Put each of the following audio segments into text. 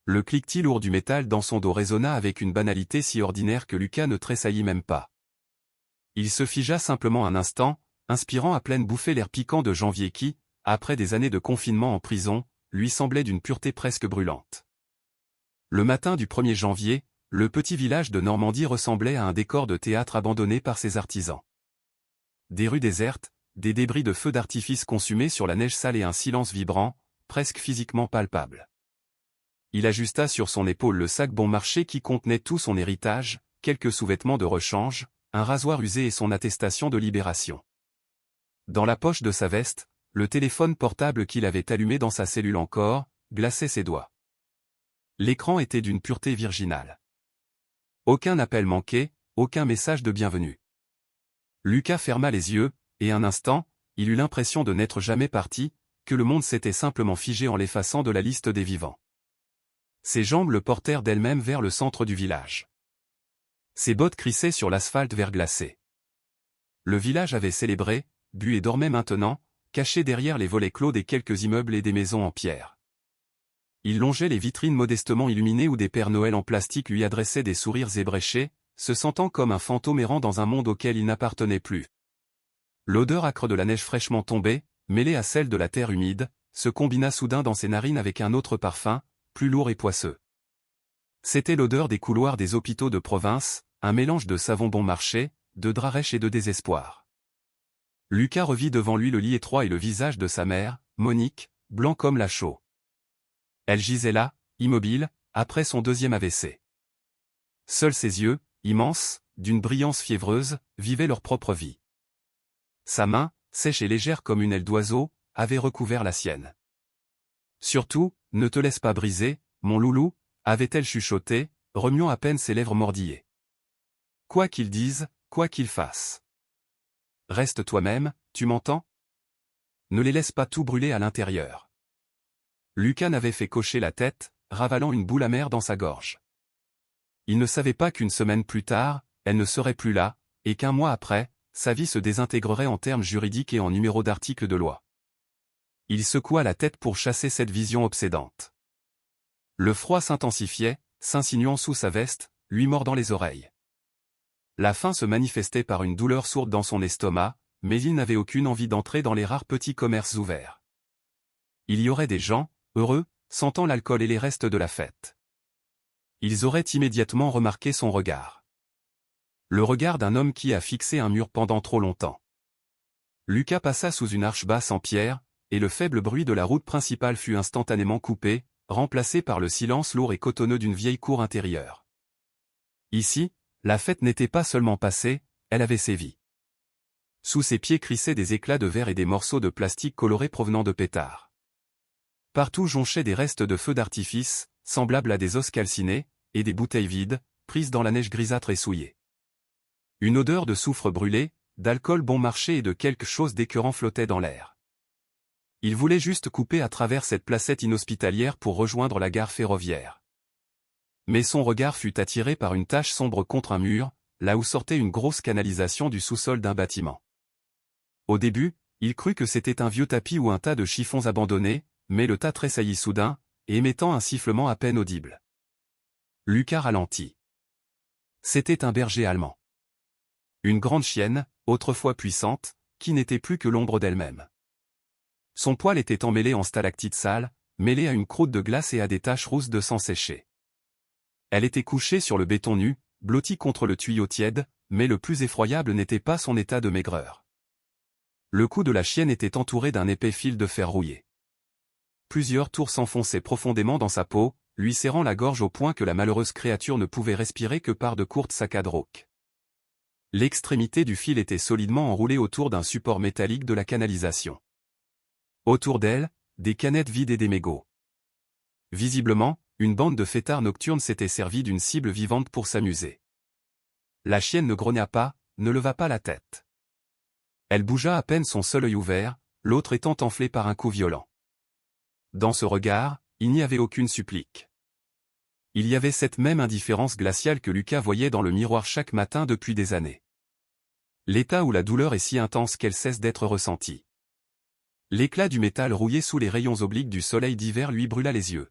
Le cliquetis lourd du métal dans son dos résonna avec une banalité si ordinaire que Lucas ne tressaillit même pas. Il se figea simplement un instant, inspirant à pleine bouffée l'air piquant de janvier qui, après des années de confinement en prison, lui semblait d'une pureté presque brûlante. Le matin du 1er janvier, le petit village de Normandie ressemblait à un décor de théâtre abandonné par ses artisans. Des rues désertes, des débris de feux d'artifice consumés sur la neige sale et un silence vibrant, presque physiquement palpable. Il ajusta sur son épaule le sac bon marché qui contenait tout son héritage, quelques sous-vêtements de rechange, un rasoir usé et son attestation de libération. Dans la poche de sa veste, le téléphone portable qu'il avait allumé dans sa cellule encore, glaçait ses doigts. L'écran était d'une pureté virginale. Aucun appel manqué, aucun message de bienvenue. Lucas ferma les yeux, et un instant, il eut l'impression de n'être jamais parti, que le monde s'était simplement figé en l'effaçant de la liste des vivants. Ses jambes le portèrent d'elles-mêmes vers le centre du village. Ses bottes crissaient sur l'asphalte verglacé. Le village avait célébré, bu et dormait maintenant, caché derrière les volets clos des quelques immeubles et des maisons en pierre. Il longeait les vitrines modestement illuminées où des Pères Noël en plastique lui adressaient des sourires ébréchés, se sentant comme un fantôme errant dans un monde auquel il n'appartenait plus. L'odeur âcre de la neige fraîchement tombée, mêlée à celle de la terre humide, se combina soudain dans ses narines avec un autre parfum, plus lourd et poisseux. C'était l'odeur des couloirs des hôpitaux de province, un mélange de savon bon marché, de drap rêche et de désespoir. Lucas revit devant lui le lit étroit et le visage de sa mère, Monique, blanc comme la chaux. Elle gisait là, immobile, après son deuxième AVC. Seuls ses yeux, immenses, d'une brillance fiévreuse, vivaient leur propre vie. Sa main, sèche et légère comme une aile d'oiseau, avait recouvert la sienne. Surtout, ne te laisse pas briser, mon loulou, avait-elle chuchoté, remuant à peine ses lèvres mordillées. Quoi qu'il dise, quoi qu'il fasse. Reste toi-même, tu m'entends? Ne les laisse pas tout brûler à l'intérieur. Lucas n'avait fait qu'hocher la tête, ravalant une boule amère dans sa gorge. Il ne savait pas qu'une semaine plus tard, elle ne serait plus là, et qu'un mois après, sa vie se désintégrerait en termes juridiques et en numéros d'articles de loi. Il secoua la tête pour chasser cette vision obsédante. Le froid s'intensifiait, s'insinuant sous sa veste, lui mordant les oreilles. La faim se manifestait par une douleur sourde dans son estomac, mais il n'avait aucune envie d'entrer dans les rares petits commerces ouverts. Il y aurait des gens, heureux, sentant l'alcool et les restes de la fête. Ils auraient immédiatement remarqué son regard. Le regard d'un homme qui a fixé un mur pendant trop longtemps. Lucas passa sous une arche basse en pierre, et le faible bruit de la route principale fut instantanément coupé, remplacé par le silence lourd et cotonneux d'une vieille cour intérieure. Ici, la fête n'était pas seulement passée, elle avait sévi. Sous ses pieds crissaient des éclats de verre et des morceaux de plastique colorés provenant de pétards. Partout jonchaient des restes de feux d'artifice, semblables à des os calcinés, et des bouteilles vides, prises dans la neige grisâtre et souillée. Une odeur de soufre brûlé, d'alcool bon marché et de quelque chose d'écœurant flottait dans l'air. Il voulait juste couper à travers cette placette inhospitalière pour rejoindre la gare ferroviaire. Mais son regard fut attiré par une tache sombre contre un mur, là où sortait une grosse canalisation du sous-sol d'un bâtiment. Au début, il crut que c'était un vieux tapis ou un tas de chiffons abandonnés, mais le tas tressaillit soudain, émettant un sifflement à peine audible. Lucas ralentit. C'était un berger allemand. Une grande chienne, autrefois puissante, qui n'était plus que l'ombre d'elle-même. Son poil était emmêlé en stalactites sales, mêlé à une croûte de glace et à des taches rousses de sang séché. Elle était couchée sur le béton nu, blottie contre le tuyau tiède, mais le plus effroyable n'était pas son état de maigreur. Le cou de la chienne était entouré d'un épais fil de fer rouillé. Plusieurs tours s'enfonçaient profondément dans sa peau, lui serrant la gorge au point que la malheureuse créature ne pouvait respirer que par de courtes saccades rauques. L'extrémité du fil était solidement enroulée autour d'un support métallique de la canalisation. Autour d'elle, des canettes vides et des mégots. Visiblement, une bande de fêtards nocturnes s'était servie d'une cible vivante pour s'amuser. La chienne ne grogna pas, ne leva pas la tête. Elle bougea à peine son seul œil ouvert, l'autre étant enflé par un coup violent. Dans ce regard, il n'y avait aucune supplique. Il y avait cette même indifférence glaciale que Lucas voyait dans le miroir chaque matin depuis des années. L'état où la douleur est si intense qu'elle cesse d'être ressentie. L'éclat du métal rouillé sous les rayons obliques du soleil d'hiver lui brûla les yeux.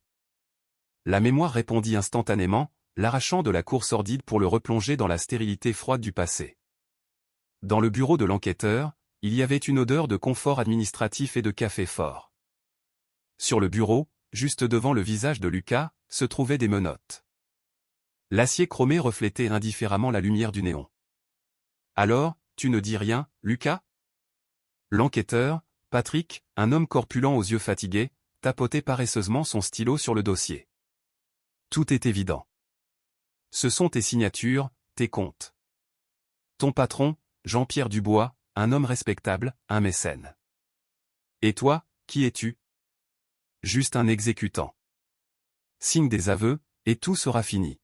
La mémoire répondit instantanément, l'arrachant de la cour sordide pour le replonger dans la stérilité froide du passé. Dans le bureau de l'enquêteur, il y avait une odeur de confort administratif et de café fort. Sur le bureau, juste devant le visage de Lucas, se trouvaient des menottes. L'acier chromé reflétait indifféremment la lumière du néon. « Alors, tu ne dis rien, Lucas ?» L'enquêteur, Patrick, un homme corpulent aux yeux fatigués, tapotait paresseusement son stylo sur le dossier. « Tout est évident. Ce sont tes signatures, tes comptes. Ton patron, Jean-Pierre Dubois, un homme respectable, un mécène. Et toi, qui es-tu? Juste un exécutant. Signe des aveux, et tout sera fini.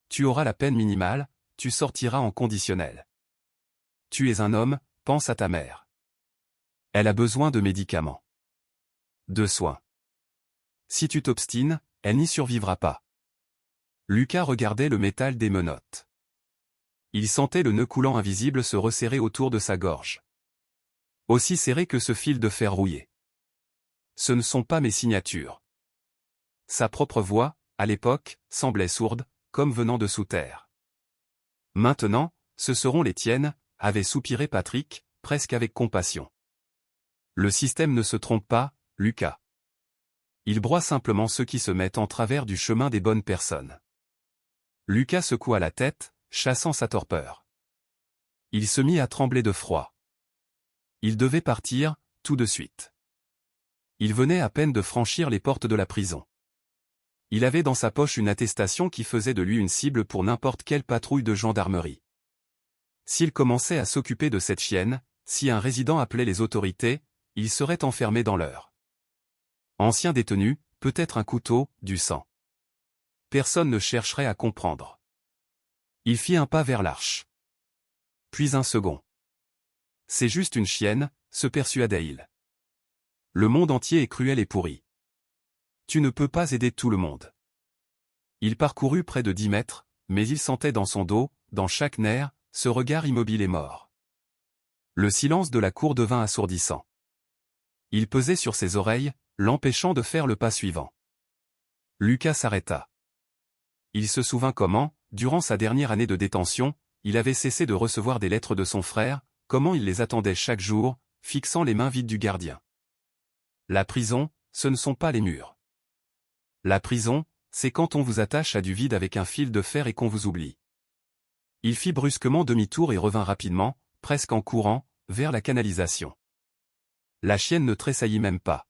Tu auras la peine minimale, tu sortiras en conditionnel. Tu es un homme, pense à ta mère. Elle a besoin de médicaments. De soins. Si tu t'obstines, elle n'y survivra pas. » Lucas regardait le métal des menottes. Il sentait le nœud coulant invisible se resserrer autour de sa gorge. Aussi serré que ce fil de fer rouillé. « Ce ne sont pas mes signatures. » Sa propre voix, à l'époque, semblait sourde, comme venant de sous terre. « Maintenant, ce seront les tiennes, » avait soupiré Patrick, presque avec compassion. Le système ne se trompe pas, Lucas. Il broie simplement ceux qui se mettent en travers du chemin des bonnes personnes. Lucas secoua la tête, chassant sa torpeur. Il se mit à trembler de froid. Il devait partir, tout de suite. Il venait à peine de franchir les portes de la prison. Il avait dans sa poche une attestation qui faisait de lui une cible pour n'importe quelle patrouille de gendarmerie. S'il commençait à s'occuper de cette chienne, si un résident appelait les autorités, il serait enfermé dans l'heure. Ancien détenu, peut-être un couteau, du sang. Personne ne chercherait à comprendre. Il fit un pas vers l'arche. Puis un second. C'est juste une chienne, se persuada-t-il. Le monde entier est cruel et pourri. Tu ne peux pas aider tout le monde. Il parcourut près de 10 mètres, mais il sentait dans son dos, dans chaque nerf, ce regard immobile et mort. Le silence de la cour devint assourdissant. Il pesait sur ses oreilles, l'empêchant de faire le pas suivant. Lucas s'arrêta. Il se souvint comment, durant sa dernière année de détention, il avait cessé de recevoir des lettres de son frère, comment il les attendait chaque jour, fixant les mains vides du gardien. La prison, ce ne sont pas les murs. La prison, c'est quand on vous attache à du vide avec un fil de fer et qu'on vous oublie. Il fit brusquement demi-tour et revint rapidement, presque en courant, vers la canalisation. La chienne ne tressaillit même pas.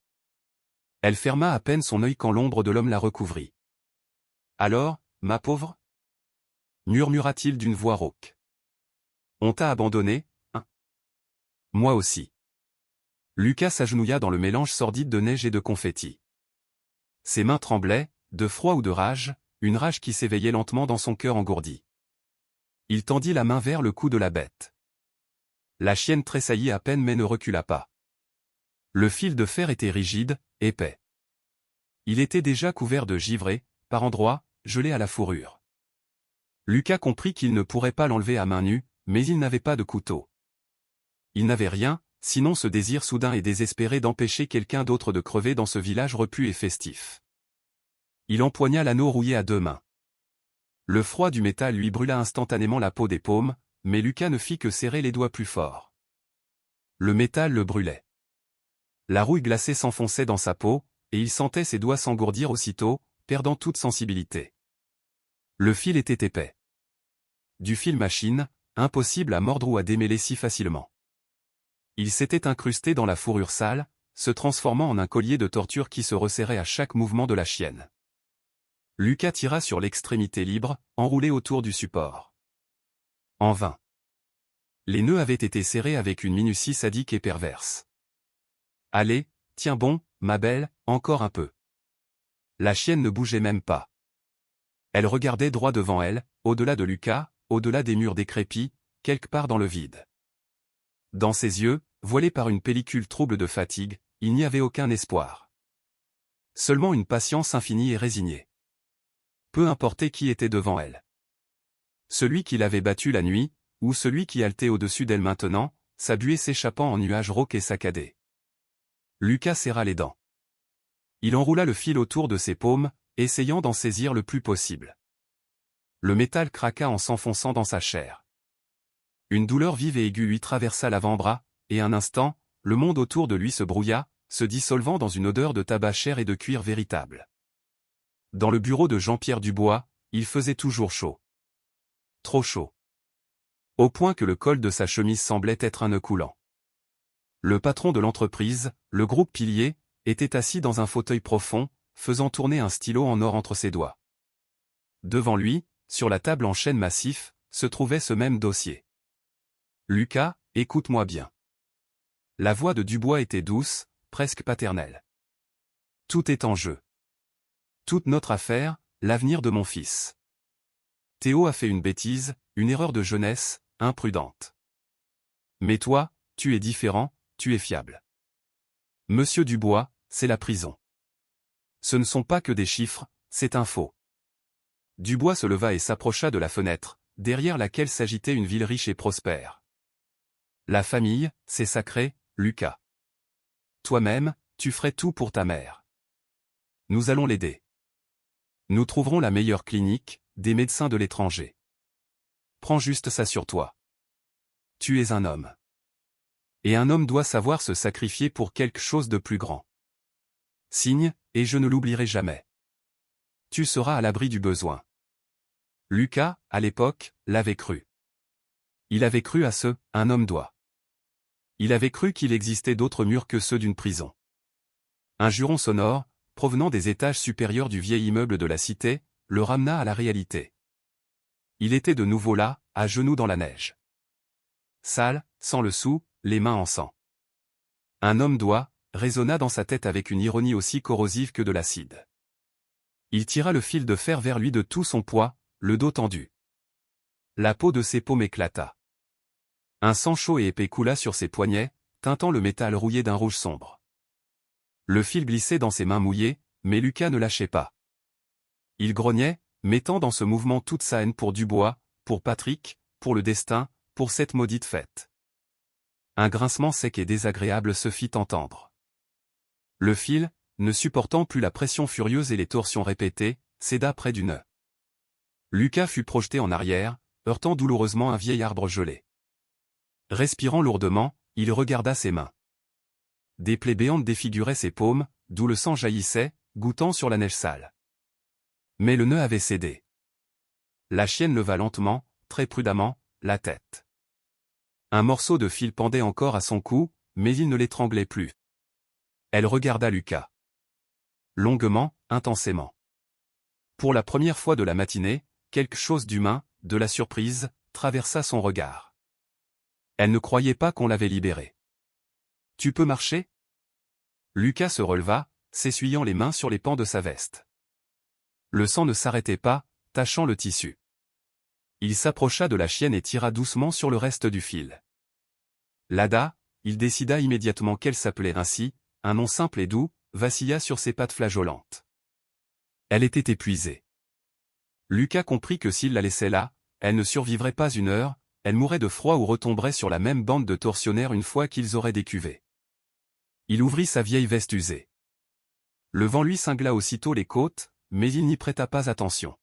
Elle ferma à peine son œil quand l'ombre de l'homme la recouvrit. « Alors, ma pauvre ?» murmura-t-il d'une voix rauque. « On t'a abandonné, hein ? Moi aussi. » Lucas s'agenouilla dans le mélange sordide de neige et de confetti. Ses mains tremblaient, de froid ou de rage, une rage qui s'éveillait lentement dans son cœur engourdi. Il tendit la main vers le cou de la bête. La chienne tressaillit à peine mais ne recula pas. Le fil de fer était rigide, épais. Il était déjà couvert de givré, par endroits, gelé à la fourrure. Lucas comprit qu'il ne pourrait pas l'enlever à main nue, mais il n'avait pas de couteau. Il n'avait rien, sinon ce désir soudain et désespéré d'empêcher quelqu'un d'autre de crever dans ce village repu et festif. Il empoigna l'anneau rouillé à 2 mains. Le froid du métal lui brûla instantanément la peau des paumes, mais Lucas ne fit que serrer les doigts plus fort. Le métal le brûlait. La rouille glacée s'enfonçait dans sa peau, et il sentait ses doigts s'engourdir aussitôt, perdant toute sensibilité. Le fil était épais. Du fil machine, impossible à mordre ou à démêler si facilement. Il s'était incrusté dans la fourrure sale, se transformant en un collier de torture qui se resserrait à chaque mouvement de la chienne. Lucas tira sur l'extrémité libre, enroulée autour du support. En vain. Les nœuds avaient été serrés avec une minutie sadique et perverse. Allez, tiens bon, ma belle, encore un peu. La chienne ne bougeait même pas. Elle regardait droit devant elle, au-delà de Lucas, au-delà des murs décrépits, quelque part dans le vide. Dans ses yeux, voilés par une pellicule trouble de fatigue, il n'y avait aucun espoir. Seulement une patience infinie et résignée. Peu importait qui était devant elle. Celui qui l'avait battue la nuit, ou celui qui haletait au-dessus d'elle maintenant, sa buée s'échappant en nuages rauques et saccadés. Lucas serra les dents. Il enroula le fil autour de ses paumes, essayant d'en saisir le plus possible. Le métal craqua en s'enfonçant dans sa chair. Une douleur vive et aiguë lui traversa l'avant-bras, et un instant, le monde autour de lui se brouilla, se dissolvant dans une odeur de tabac cher et de cuir véritable. Dans le bureau de Jean-Pierre Dubois, il faisait toujours chaud. Trop chaud. Au point que le col de sa chemise semblait être un nœud coulant. Le patron de l'entreprise, le groupe Pilier, était assis dans un fauteuil profond, faisant tourner un stylo en or entre ses doigts. Devant lui, sur la table en chêne massif, se trouvait ce même dossier. « Lucas, écoute-moi bien. » La voix de Dubois était douce, presque paternelle. « Tout est en jeu. Toute notre affaire, l'avenir de mon fils. Théo a fait une bêtise, une erreur de jeunesse, imprudente. Mais toi, tu es différent, tu es fiable. Monsieur Dubois, c'est la prison. Ce ne sont pas que des chiffres, c'est un faux. » Dubois se leva et s'approcha de la fenêtre, derrière laquelle s'agitait une ville riche et prospère. « La famille, c'est sacré, Lucas. Toi-même, tu ferais tout pour ta mère. Nous allons l'aider. Nous trouverons la meilleure clinique, des médecins de l'étranger. Prends juste ça sur toi. Tu es un homme. Et un homme doit savoir se sacrifier pour quelque chose de plus grand. Signe, et je ne l'oublierai jamais. Tu seras à l'abri du besoin. » Lucas, à l'époque, l'avait cru. Il avait cru à ce « un homme doit ». Il avait cru qu'il existait d'autres murs que ceux d'une prison. Un juron sonore, provenant des étages supérieurs du vieil immeuble de la cité, le ramena à la réalité. Il était de nouveau là, à genoux dans la neige. Sale, sans le sou, les mains en sang. Un homme doit, résonna dans sa tête avec une ironie aussi corrosive que de l'acide. Il tira le fil de fer vers lui de tout son poids, le dos tendu. La peau de ses paumes éclata. Un sang chaud et épais coula sur ses poignets, teintant le métal rouillé d'un rouge sombre. Le fil glissait dans ses mains mouillées, mais Lucas ne lâchait pas. Il grognait, mettant dans ce mouvement toute sa haine pour Dubois, pour Patrick, pour le destin, pour cette maudite fête. Un grincement sec et désagréable se fit entendre. Le fil, ne supportant plus la pression furieuse et les torsions répétées, céda près du nœud. Lucas fut projeté en arrière, heurtant douloureusement un vieil arbre gelé. Respirant lourdement, il regarda ses mains. Des plaies béantes défiguraient ses paumes, d'où le sang jaillissait, goûtant sur la neige sale. Mais le nœud avait cédé. La chienne leva lentement, très prudemment, la tête. Un morceau de fil pendait encore à son cou, mais il ne l'étranglait plus. Elle regarda Lucas. Longuement, intensément. Pour la première fois de la matinée, quelque chose d'humain, de la surprise, traversa son regard. Elle ne croyait pas qu'on l'avait libérée. « Tu peux marcher ?» Lucas se releva, s'essuyant les mains sur les pans de sa veste. Le sang ne s'arrêtait pas, tachant le tissu. Il s'approcha de la chienne et tira doucement sur le reste du fil. Lada, il décida immédiatement qu'elle s'appelait ainsi, un nom simple et doux, vacilla sur ses pattes flageolantes. Elle était épuisée. Lucas comprit que s'il la laissait là, elle ne survivrait pas une heure, elle mourrait de froid ou retomberait sur la même bande de tortionnaires une fois qu'ils auraient décuvé. Il ouvrit sa vieille veste usée. Le vent lui cingla aussitôt les côtes, mais il n'y prêta pas attention.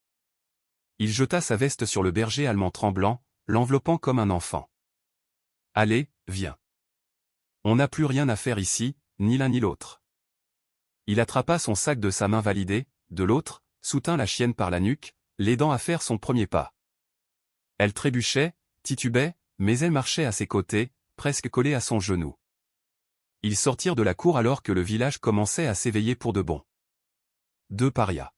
Il jeta sa veste sur le berger allemand tremblant, l'enveloppant comme un enfant. « Allez, viens. On n'a plus rien à faire ici, ni l'un ni l'autre. » Il attrapa son sac de sa main validée, de l'autre, soutint la chienne par la nuque, l'aidant à faire son premier pas. Elle trébuchait, titubait, mais elle marchait à ses côtés, presque collée à son genou. Ils sortirent de la cour alors que le village commençait à s'éveiller pour de bon. Deux parias.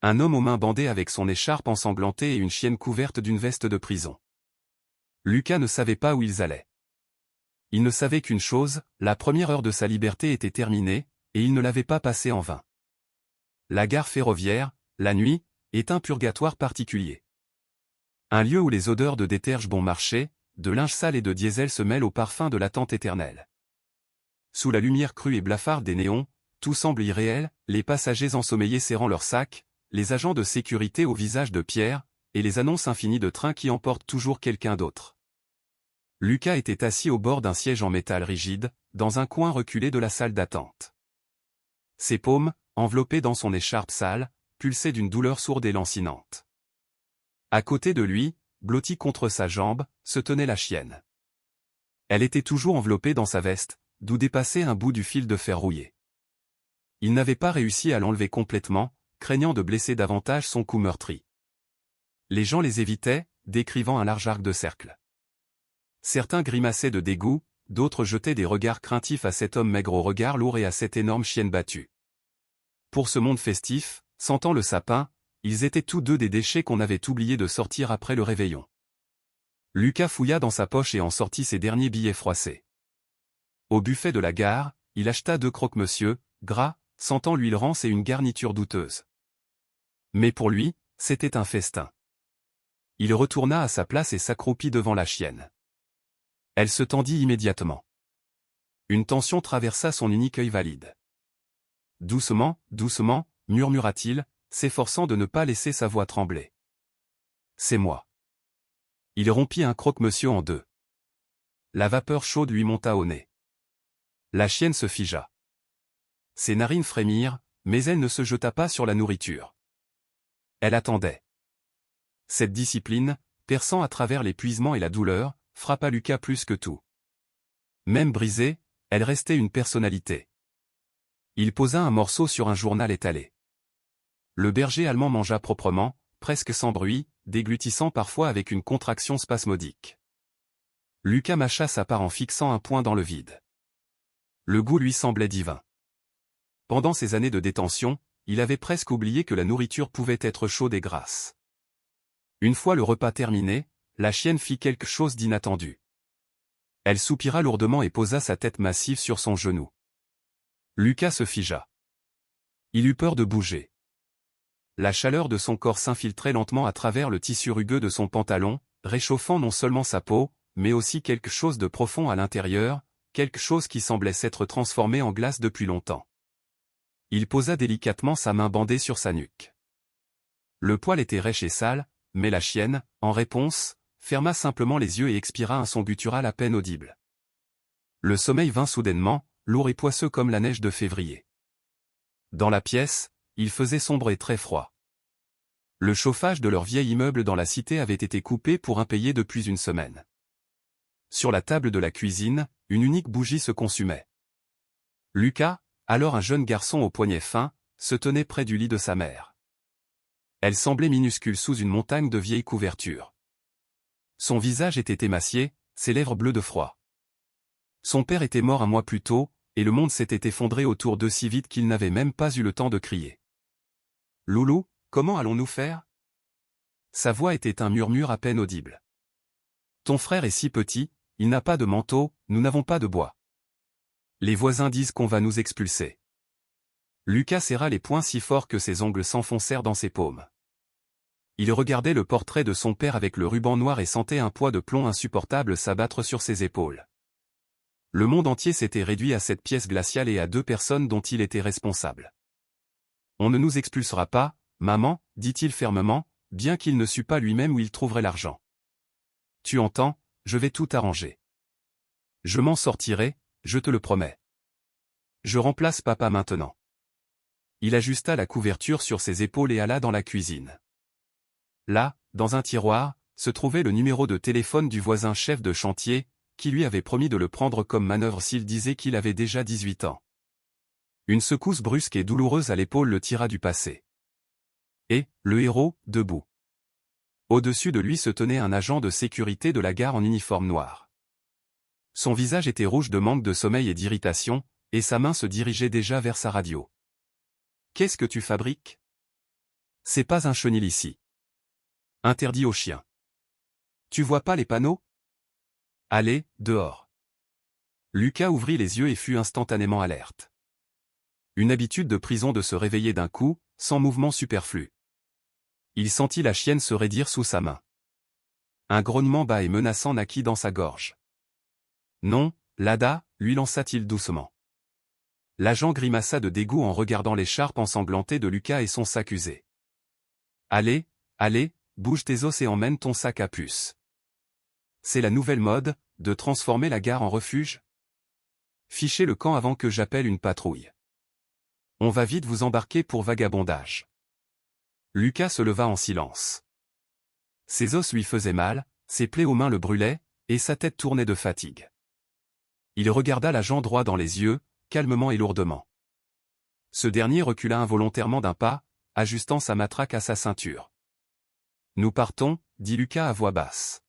Un homme aux mains bandées avec son écharpe ensanglantée et une chienne couverte d'une veste de prison. Lucas ne savait pas où ils allaient. Il ne savait qu'une chose, la première heure de sa liberté était terminée, et il ne l'avait pas passée en vain. La gare ferroviaire, la nuit, est un purgatoire particulier. Un lieu où les odeurs de déterge bon marché, de linge sale et de diesel se mêlent au parfum de l'attente éternelle. Sous la lumière crue et blafarde des néons, tout semble irréel, les passagers ensommeillés serrant leurs sacs, les agents de sécurité au visage de pierre, et les annonces infinies de trains qui emportent toujours quelqu'un d'autre. Lucas était assis au bord d'un siège en métal rigide, dans un coin reculé de la salle d'attente. Ses paumes, enveloppé dans son écharpe sale, pulsait d'une douleur sourde et lancinante. À côté de lui, blottie contre sa jambe, se tenait la chienne. Elle était toujours enveloppée dans sa veste, d'où dépassait un bout du fil de fer rouillé. Il n'avait pas réussi à l'enlever complètement, craignant de blesser davantage son cou meurtri. Les gens les évitaient, décrivant un large arc de cercle. Certains grimaçaient de dégoût, d'autres jetaient des regards craintifs à cet homme maigre au regard lourd et à cette énorme chienne battue. Pour ce monde festif, sentant le sapin, ils étaient tous deux des déchets qu'on avait oublié de sortir après le réveillon. Lucas fouilla dans sa poche et en sortit ses derniers billets froissés. Au buffet de la gare, il acheta 2 croque-monsieur, gras, sentant l'huile rance et une garniture douteuse. Mais pour lui, c'était un festin. Il retourna à sa place et s'accroupit devant la chienne. Elle se tendit immédiatement. Une tension traversa son unique œil valide. Doucement, doucement, murmura-t-il, s'efforçant de ne pas laisser sa voix trembler. C'est moi. Il rompit un croque-monsieur en 2. La vapeur chaude lui monta au nez. La chienne se figea. Ses narines frémirent, mais elle ne se jeta pas sur la nourriture. Elle attendait. Cette discipline, perçant à travers l'épuisement et la douleur, frappa Lucas plus que tout. Même brisée, elle restait une personnalité. Il posa un morceau sur un journal étalé. Le berger allemand mangea proprement, presque sans bruit, déglutissant parfois avec une contraction spasmodique. Lucas mâcha sa part en fixant un point dans le vide. Le goût lui semblait divin. Pendant ces années de détention, il avait presque oublié que la nourriture pouvait être chaude et grasse. Une fois le repas terminé, la chienne fit quelque chose d'inattendu. Elle soupira lourdement et posa sa tête massive sur son genou. Lucas se figea. Il eut peur de bouger. La chaleur de son corps s'infiltrait lentement à travers le tissu rugueux de son pantalon, réchauffant non seulement sa peau, mais aussi quelque chose de profond à l'intérieur, quelque chose qui semblait s'être transformé en glace depuis longtemps. Il posa délicatement sa main bandée sur sa nuque. Le poil était rêche et sale, mais la chienne, en réponse, ferma simplement les yeux et expira un son guttural à peine audible. Le sommeil vint soudainement, lourd et poisseux comme la neige de février. Dans la pièce, il faisait sombre et très froid. Le chauffage de leur vieil immeuble dans la cité avait été coupé pour impayé depuis une semaine. Sur la table de la cuisine, une unique bougie se consumait. Lucas, alors un jeune garçon aux poignets fins, se tenait près du lit de sa mère. Elle semblait minuscule sous une montagne de vieilles couvertures. Son visage était émacié, ses lèvres bleues de froid. Son père était mort un mois plus tôt, et le monde s'était effondré autour d'eux si vite qu'il n'avait même pas eu le temps de crier. « Loulou, comment allons-nous faire ?» Sa voix était un murmure à peine audible. « Ton frère est si petit, il n'a pas de manteau, nous n'avons pas de bois. Les voisins disent qu'on va nous expulser. » Lucas serra les poings si fort que ses ongles s'enfoncèrent dans ses paumes. Il regardait le portrait de son père avec le ruban noir et sentait un poids de plomb insupportable s'abattre sur ses épaules. Le monde entier s'était réduit à cette pièce glaciale et à 2 personnes dont il était responsable. « On ne nous expulsera pas, maman, dit-il fermement, bien qu'il ne sût pas lui-même où il trouverait l'argent. Tu entends, je vais tout arranger. Je m'en sortirai, je te le promets. Je remplace papa maintenant. » Il ajusta la couverture sur ses épaules et alla dans la cuisine. Là, dans un tiroir, se trouvait le numéro de téléphone du voisin chef de chantier, qui lui avait promis de le prendre comme manœuvre s'il disait qu'il avait déjà 18 ans. Une secousse brusque et douloureuse à l'épaule le tira du passé. Et, le héros, debout. Au-dessus de lui se tenait un agent de sécurité de la gare en uniforme noir. Son visage était rouge de manque de sommeil et d'irritation, et sa main se dirigeait déjà vers sa radio. « Qu'est-ce que tu fabriques ? C'est pas un chenil ici. Interdit aux chiens. Tu vois pas les panneaux ? Allez, dehors. » Lucas ouvrit les yeux et fut instantanément alerte. Une habitude de prison de se réveiller d'un coup, sans mouvement superflu. Il sentit la chienne se raidir sous sa main. Un grognement bas et menaçant naquit dans sa gorge. « Non, Lada, lui lança-t-il doucement. L'agent grimaça de dégoût en regardant l'écharpe ensanglantée de Lucas et son sac usé. « Allez, allez, bouge tes os et emmène ton sac à puce. C'est la nouvelle mode, de transformer la gare en refuge ? Fichez le camp avant que j'appelle une patrouille. » On va vite vous embarquer pour vagabondage. Lucas se leva en silence. Ses os lui faisaient mal, ses plaies aux mains le brûlaient, et sa tête tournait de fatigue. Il regarda l'agent droit dans les yeux, calmement et lourdement. Ce dernier recula involontairement d'un pas, ajustant sa matraque à sa ceinture. « Nous partons » dit Lucas à voix basse.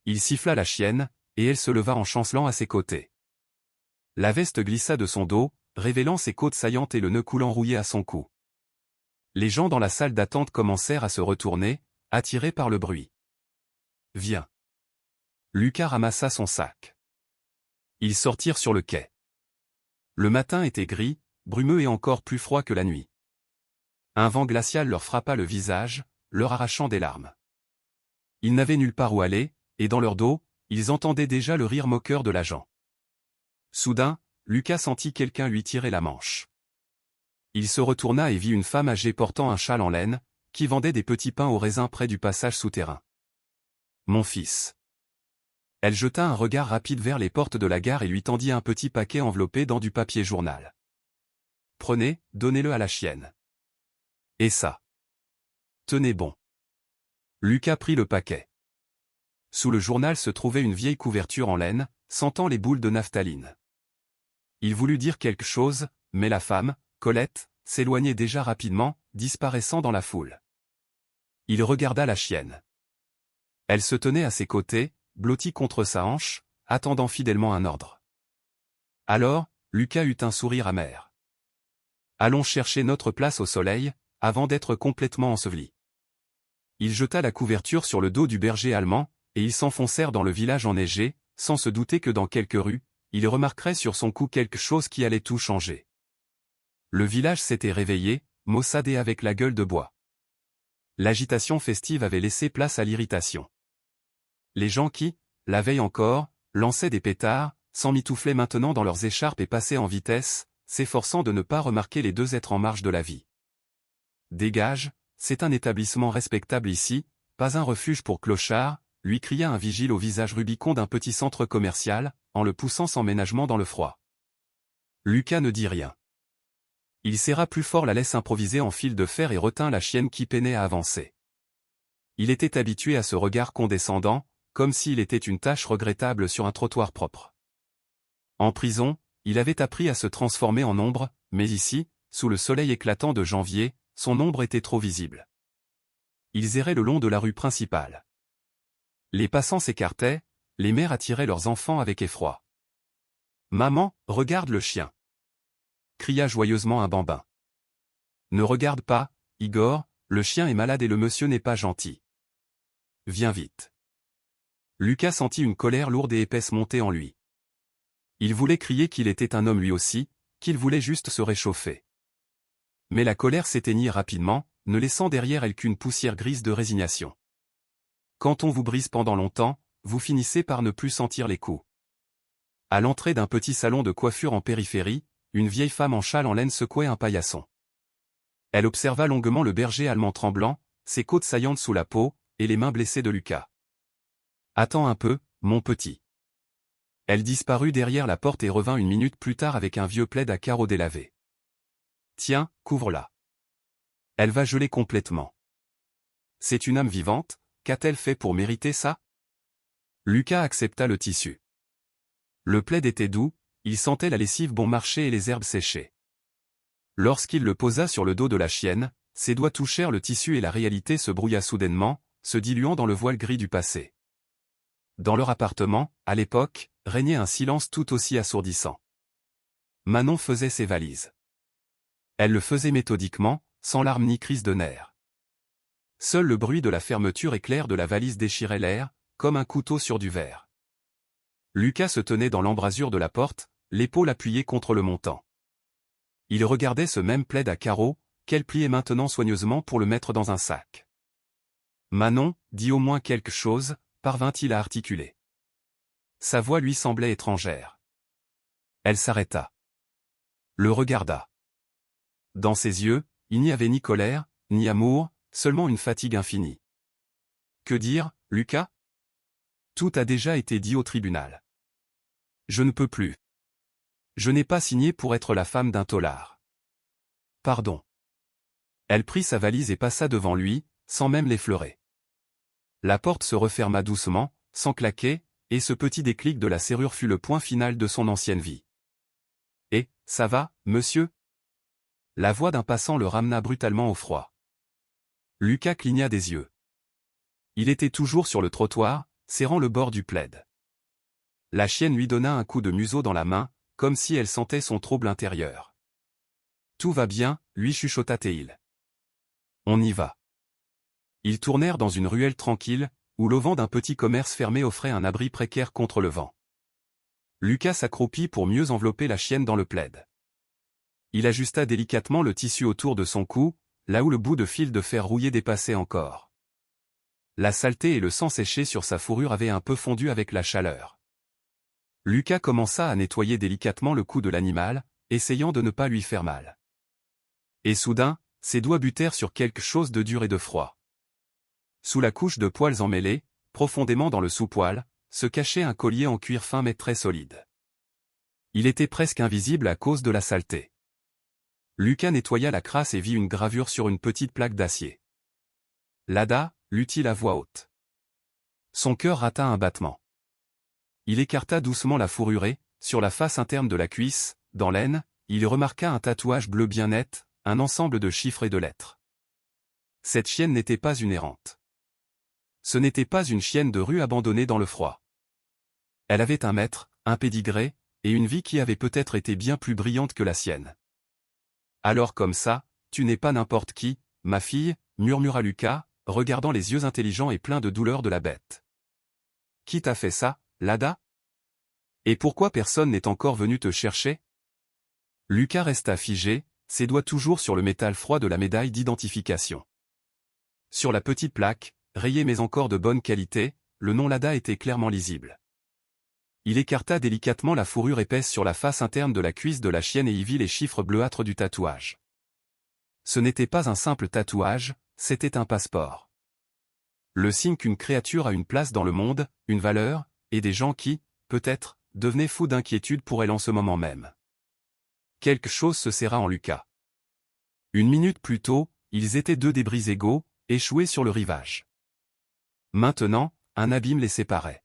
Il siffla la chienne, et elle se leva en chancelant à ses côtés. La veste glissa de son dos, révélant ses côtes saillantes et le nœud coulant rouillé à son cou. Les gens dans la salle d'attente commencèrent à se retourner, attirés par le bruit. « Viens. » Lucas ramassa son sac. Ils sortirent sur le quai. Le matin était gris, brumeux et encore plus froid que la nuit. Un vent glacial leur frappa le visage, leur arrachant des larmes. Ils n'avaient nulle part où aller, et dans leur dos, ils entendaient déjà le rire moqueur de l'agent. Soudain, Lucas sentit quelqu'un lui tirer la manche. Il se retourna et vit une femme âgée portant un châle en laine, qui vendait des petits pains au raisin près du passage souterrain. « Mon fils. » Elle jeta un regard rapide vers les portes de la gare et lui tendit un petit paquet enveloppé dans du papier journal. « Prenez, donnez-le à la chienne. Et ça. Tenez bon. » Lucas prit le paquet. Sous le journal se trouvait une vieille couverture en laine, sentant les boules de naphtaline. Il voulut dire quelque chose, mais la femme, Colette, s'éloignait déjà rapidement, disparaissant dans la foule. Il regarda la chienne. Elle se tenait à ses côtés, blottie contre sa hanche, attendant fidèlement un ordre. Alors, Lucas eut un sourire amer. « Allons chercher notre place au soleil, avant d'être complètement ensevelis. » Il jeta la couverture sur le dos du berger allemand, et ils s'enfoncèrent dans le village enneigé, sans se douter que dans quelques rues, il remarquerait sur son cou quelque chose qui allait tout changer. Le village s'était réveillé, maussade avec la gueule de bois. L'agitation festive avait laissé place à l'irritation. Les gens qui, la veille encore, lançaient des pétards, s'emmitouflaient maintenant dans leurs écharpes et passaient en vitesse, s'efforçant de ne pas remarquer les deux êtres en marge de la vie. « Dégage, c'est un établissement respectable ici, pas un refuge pour clochards », lui cria un vigile au visage rubicond d'un petit centre commercial, en le poussant sans ménagement dans le froid. Lucas ne dit rien. Il serra plus fort la laisse improvisée en fil de fer et retint la chienne qui peinait à avancer. Il était habitué à ce regard condescendant, comme s'il était une tâche regrettable sur un trottoir propre. En prison, il avait appris à se transformer en ombre, mais ici, sous le soleil éclatant de janvier, son ombre était trop visible. Ils erraient le long de la rue principale. Les passants s'écartaient, les mères attiraient leurs enfants avec effroi. « Maman, regarde le chien !» cria joyeusement un bambin. « Ne regarde pas, Igor, le chien est malade et le monsieur n'est pas gentil. Viens vite. » Lucas sentit une colère lourde et épaisse monter en lui. Il voulait crier qu'il était un homme lui aussi, qu'il voulait juste se réchauffer. Mais la colère s'éteignit rapidement, ne laissant derrière elle qu'une poussière grise de résignation. Quand on vous brise pendant longtemps, vous finissez par ne plus sentir les coups. À l'entrée d'un petit salon de coiffure en périphérie, une vieille femme en châle en laine secouait un paillasson. Elle observa longuement le berger allemand tremblant, ses côtes saillantes sous la peau, et les mains blessées de Lucas. « Attends un peu, mon petit. » Elle disparut derrière la porte et revint une minute plus tard avec un vieux plaid à carreaux délavés. « Tiens, couvre-la. Elle va geler complètement. C'est une âme vivante, qu'a-t-elle fait pour mériter ça ?» Lucas accepta le tissu. Le plaid était doux, il sentait la lessive bon marché et les herbes séchées. Lorsqu'il le posa sur le dos de la chienne, ses doigts touchèrent le tissu et la réalité se brouilla soudainement, se diluant dans le voile gris du passé. Dans leur appartement, à l'époque, régnait un silence tout aussi assourdissant. Manon faisait ses valises. Elle le faisait méthodiquement, sans larmes ni crise de nerfs. Seul le bruit de la fermeture éclair de la valise déchirait l'air, comme un couteau sur du verre. Lucas se tenait dans l'embrasure de la porte, l'épaule appuyée contre le montant. Il regardait ce même plaid à carreaux, qu'elle pliait maintenant soigneusement pour le mettre dans un sac. Manon, dit au moins quelque chose, parvint-il à articuler. Sa voix lui semblait étrangère. Elle s'arrêta. Le regarda. Dans ses yeux, il n'y avait ni colère, ni amour, seulement une fatigue infinie. Que dire, Lucas ? Tout a déjà été dit au tribunal. Je ne peux plus. Je n'ai pas signé pour être la femme d'un tôlard. pardon. Elle prit sa valise et passa devant lui, sans même l'effleurer. La porte se referma doucement, sans claquer, et ce petit déclic de la serrure fut le point final de son ancienne vie. « Eh, ça va, monsieur ?» La voix d'un passant le ramena brutalement au froid. Lucas cligna des yeux. Il était toujours sur le trottoir, serrant le bord du plaid. La chienne lui donna un coup de museau dans la main, comme si elle sentait son trouble intérieur. « Tout va bien, lui chuchota-t-il. On y va. » Ils tournèrent dans une ruelle tranquille, où l'auvent d'un petit commerce fermé offrait un abri précaire contre le vent. Lucas s'accroupit pour mieux envelopper la chienne dans le plaid. Il ajusta délicatement le tissu autour de son cou, là où le bout de fil de fer rouillé dépassait encore. La saleté et le sang séché sur sa fourrure avaient un peu fondu avec la chaleur. Lucas commença à nettoyer délicatement le cou de l'animal, essayant de ne pas lui faire mal. Et soudain, ses doigts butèrent sur quelque chose de dur et de froid. Sous la couche de poils emmêlés, profondément dans le sous-poil, se cachait un collier en cuir fin mais très solide. Il était presque invisible à cause de la saleté. Lucas nettoya la crasse et vit une gravure sur une petite plaque d'acier. « Lada » lut-il à voix haute. Son cœur rata un battement. Il écarta doucement la fourrure et, sur la face interne de la cuisse, dans l'aine, il remarqua un tatouage bleu bien net, un ensemble de chiffres et de lettres. Cette chienne n'était pas une errante. Ce n'était pas une chienne de rue abandonnée dans le froid. Elle avait un maître, un pédigré, et une vie qui avait peut-être été bien plus brillante que la sienne. « Alors comme ça, tu n'es pas n'importe qui, ma fille, » murmura Lucas, regardant les yeux intelligents et pleins de douleur de la bête. « Qui t'a fait ça, Lada ? Et pourquoi personne n'est encore venu te chercher ?» Lucas resta figé, ses doigts toujours sur le métal froid de la médaille d'identification. Sur la petite plaque, rayée mais encore de bonne qualité, le nom Lada était clairement lisible. Il écarta délicatement la fourrure épaisse sur la face interne de la cuisse de la chienne et y vit les chiffres bleuâtres du tatouage. Ce n'était pas un simple tatouage, c'était un passeport. Le signe qu'une créature a une place dans le monde, une valeur, et des gens qui, peut-être, devenaient fous d'inquiétude pour elle en ce moment même. Quelque chose se serra en Lucas. Une minute plus tôt, ils étaient deux débris égaux, échoués sur le rivage. Maintenant, un abîme les séparait.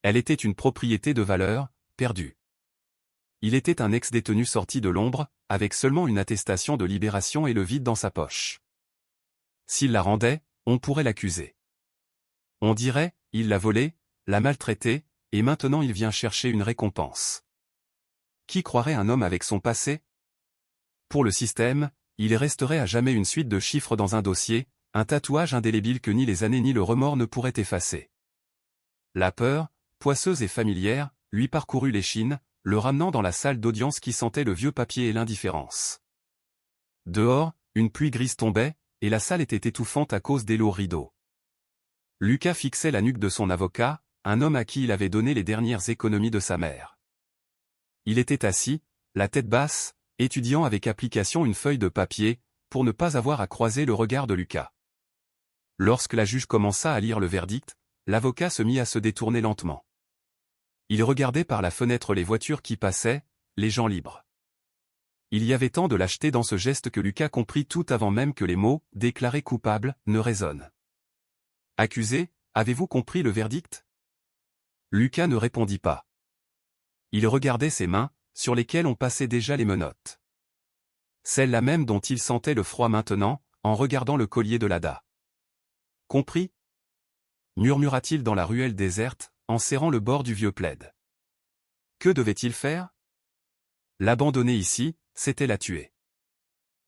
Elle était une propriété de valeur, perdue. Il était un ex-détenu sorti de l'ombre, avec seulement une attestation de libération et le vide dans sa poche. S'il la rendait, on pourrait l'accuser. On dirait, il l'a volée, l'a maltraitée, et maintenant il vient chercher une récompense. Qui croirait un homme avec son passé? Pour le système, il resterait à jamais une suite de chiffres dans un dossier, un tatouage indélébile que ni les années ni le remords ne pourraient effacer. La peur, poisseuse et familière, lui parcourut l'échine, le ramenant dans la salle d'audience qui sentait le vieux papier et l'indifférence. Dehors, une pluie grise tombait, et la salle était étouffante à cause des lourds rideaux. Lucas fixait la nuque de son avocat, un homme à qui il avait donné les dernières économies de sa mère. Il était assis, la tête basse, étudiant avec application une feuille de papier, pour ne pas avoir à croiser le regard de Lucas. Lorsque la juge commença à lire le verdict, l'avocat se mit à se détourner lentement. Il regardait par la fenêtre les voitures qui passaient, les gens libres. Il y avait tant de lâcheté dans ce geste que Lucas comprit tout avant même que les mots « déclaré coupable » ne résonnent. « Accusé, avez-vous compris le verdict ?» Lucas ne répondit pas. Il regardait ses mains, sur lesquelles on passait déjà les menottes. Celle-là même dont il sentait le froid maintenant, en regardant le collier de Lada. « Compris ?» murmura-t-il dans la ruelle déserte, en serrant le bord du vieux plaid. Que devait-il faire? L'abandonner ici, c'était la tuer.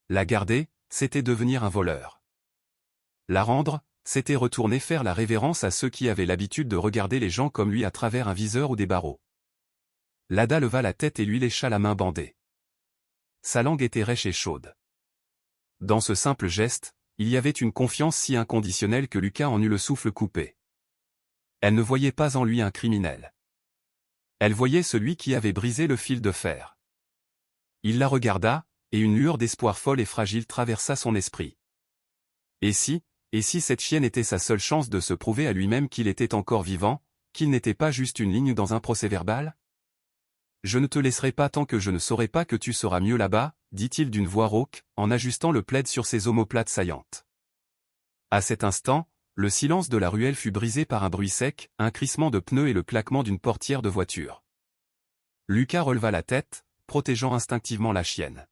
La garder, c'était devenir un voleur. La rendre, c'était retourner faire la révérence à ceux qui avaient l'habitude de regarder les gens comme lui à travers un viseur ou des barreaux. Lada leva la tête et lui lécha la main bandée. Sa langue était rêche et chaude. Dans ce simple geste, il y avait une confiance si inconditionnelle que Lucas en eut le souffle coupé. Elle ne voyait pas en lui un criminel. Elle voyait celui qui avait brisé le fil de fer. Il la regarda, et une lueur d'espoir folle et fragile traversa son esprit. Et si cette chienne était sa seule chance de se prouver à lui-même qu'il était encore vivant, qu'il n'était pas juste une ligne dans un procès-verbal? Je ne te laisserai pas tant que je ne saurai pas que tu seras mieux là-bas, dit-il d'une voix rauque, en ajustant le plaid sur ses omoplates saillantes. À cet instant, le silence de la ruelle fut brisé par un bruit sec, un crissement de pneus et le claquement d'une portière de voiture. Lucas releva la tête, protégeant instinctivement la chienne.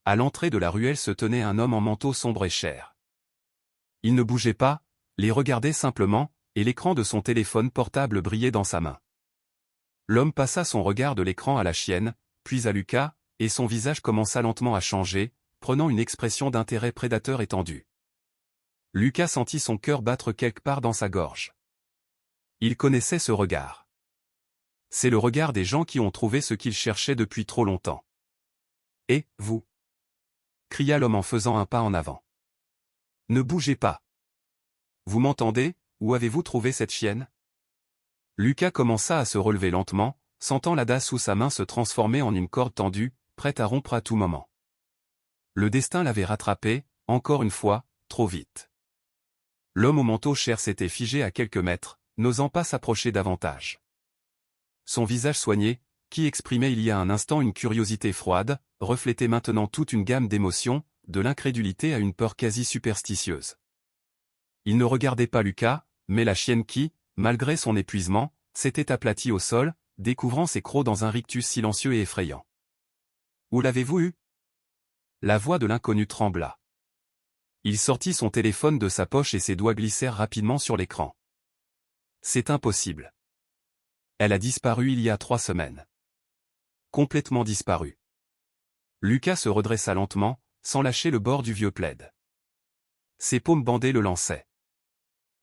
À l'entrée de la ruelle se tenait un homme en manteau sombre et cher. Il ne bougeait pas, les regardait simplement, et l'écran de son téléphone portable brillait dans sa main. L'homme passa son regard de l'écran à la chienne, puis à Lucas, et son visage commença lentement à changer, prenant une expression d'intérêt prédateur étendue. Lucas sentit son cœur battre quelque part dans sa gorge. Il connaissait ce regard. C'est le regard des gens qui ont trouvé ce qu'ils cherchaient depuis trop longtemps. « Et, vous » cria l'homme en faisant un pas en avant. « Ne bougez pas. Vous m'entendez, où avez-vous trouvé cette chienne ?» Lucas commença à se relever lentement, sentant la dasse sous sa main se transformer en une corde tendue, prête à rompre à tout moment. Le destin l'avait rattrapé, encore une fois, trop vite. L'homme au manteau cher s'était figé à quelques mètres, n'osant pas s'approcher davantage. Son visage soigné, qui exprimait il y a un instant une curiosité froide, reflétait maintenant toute une gamme d'émotions, de l'incrédulité à une peur quasi superstitieuse. Il ne regardait pas Lucas, mais la chienne qui, malgré son épuisement, s'était aplatie au sol, découvrant ses crocs dans un rictus silencieux et effrayant. « Où l'avez-vous eu » La voix de l'inconnu trembla. Il sortit son téléphone de sa poche et ses doigts glissèrent rapidement sur l'écran. « C'est impossible. Elle a disparu il y a 3 semaines. Complètement disparue. » Lucas se redressa lentement, sans lâcher le bord du vieux plaid. Ses paumes bandées le lançaient.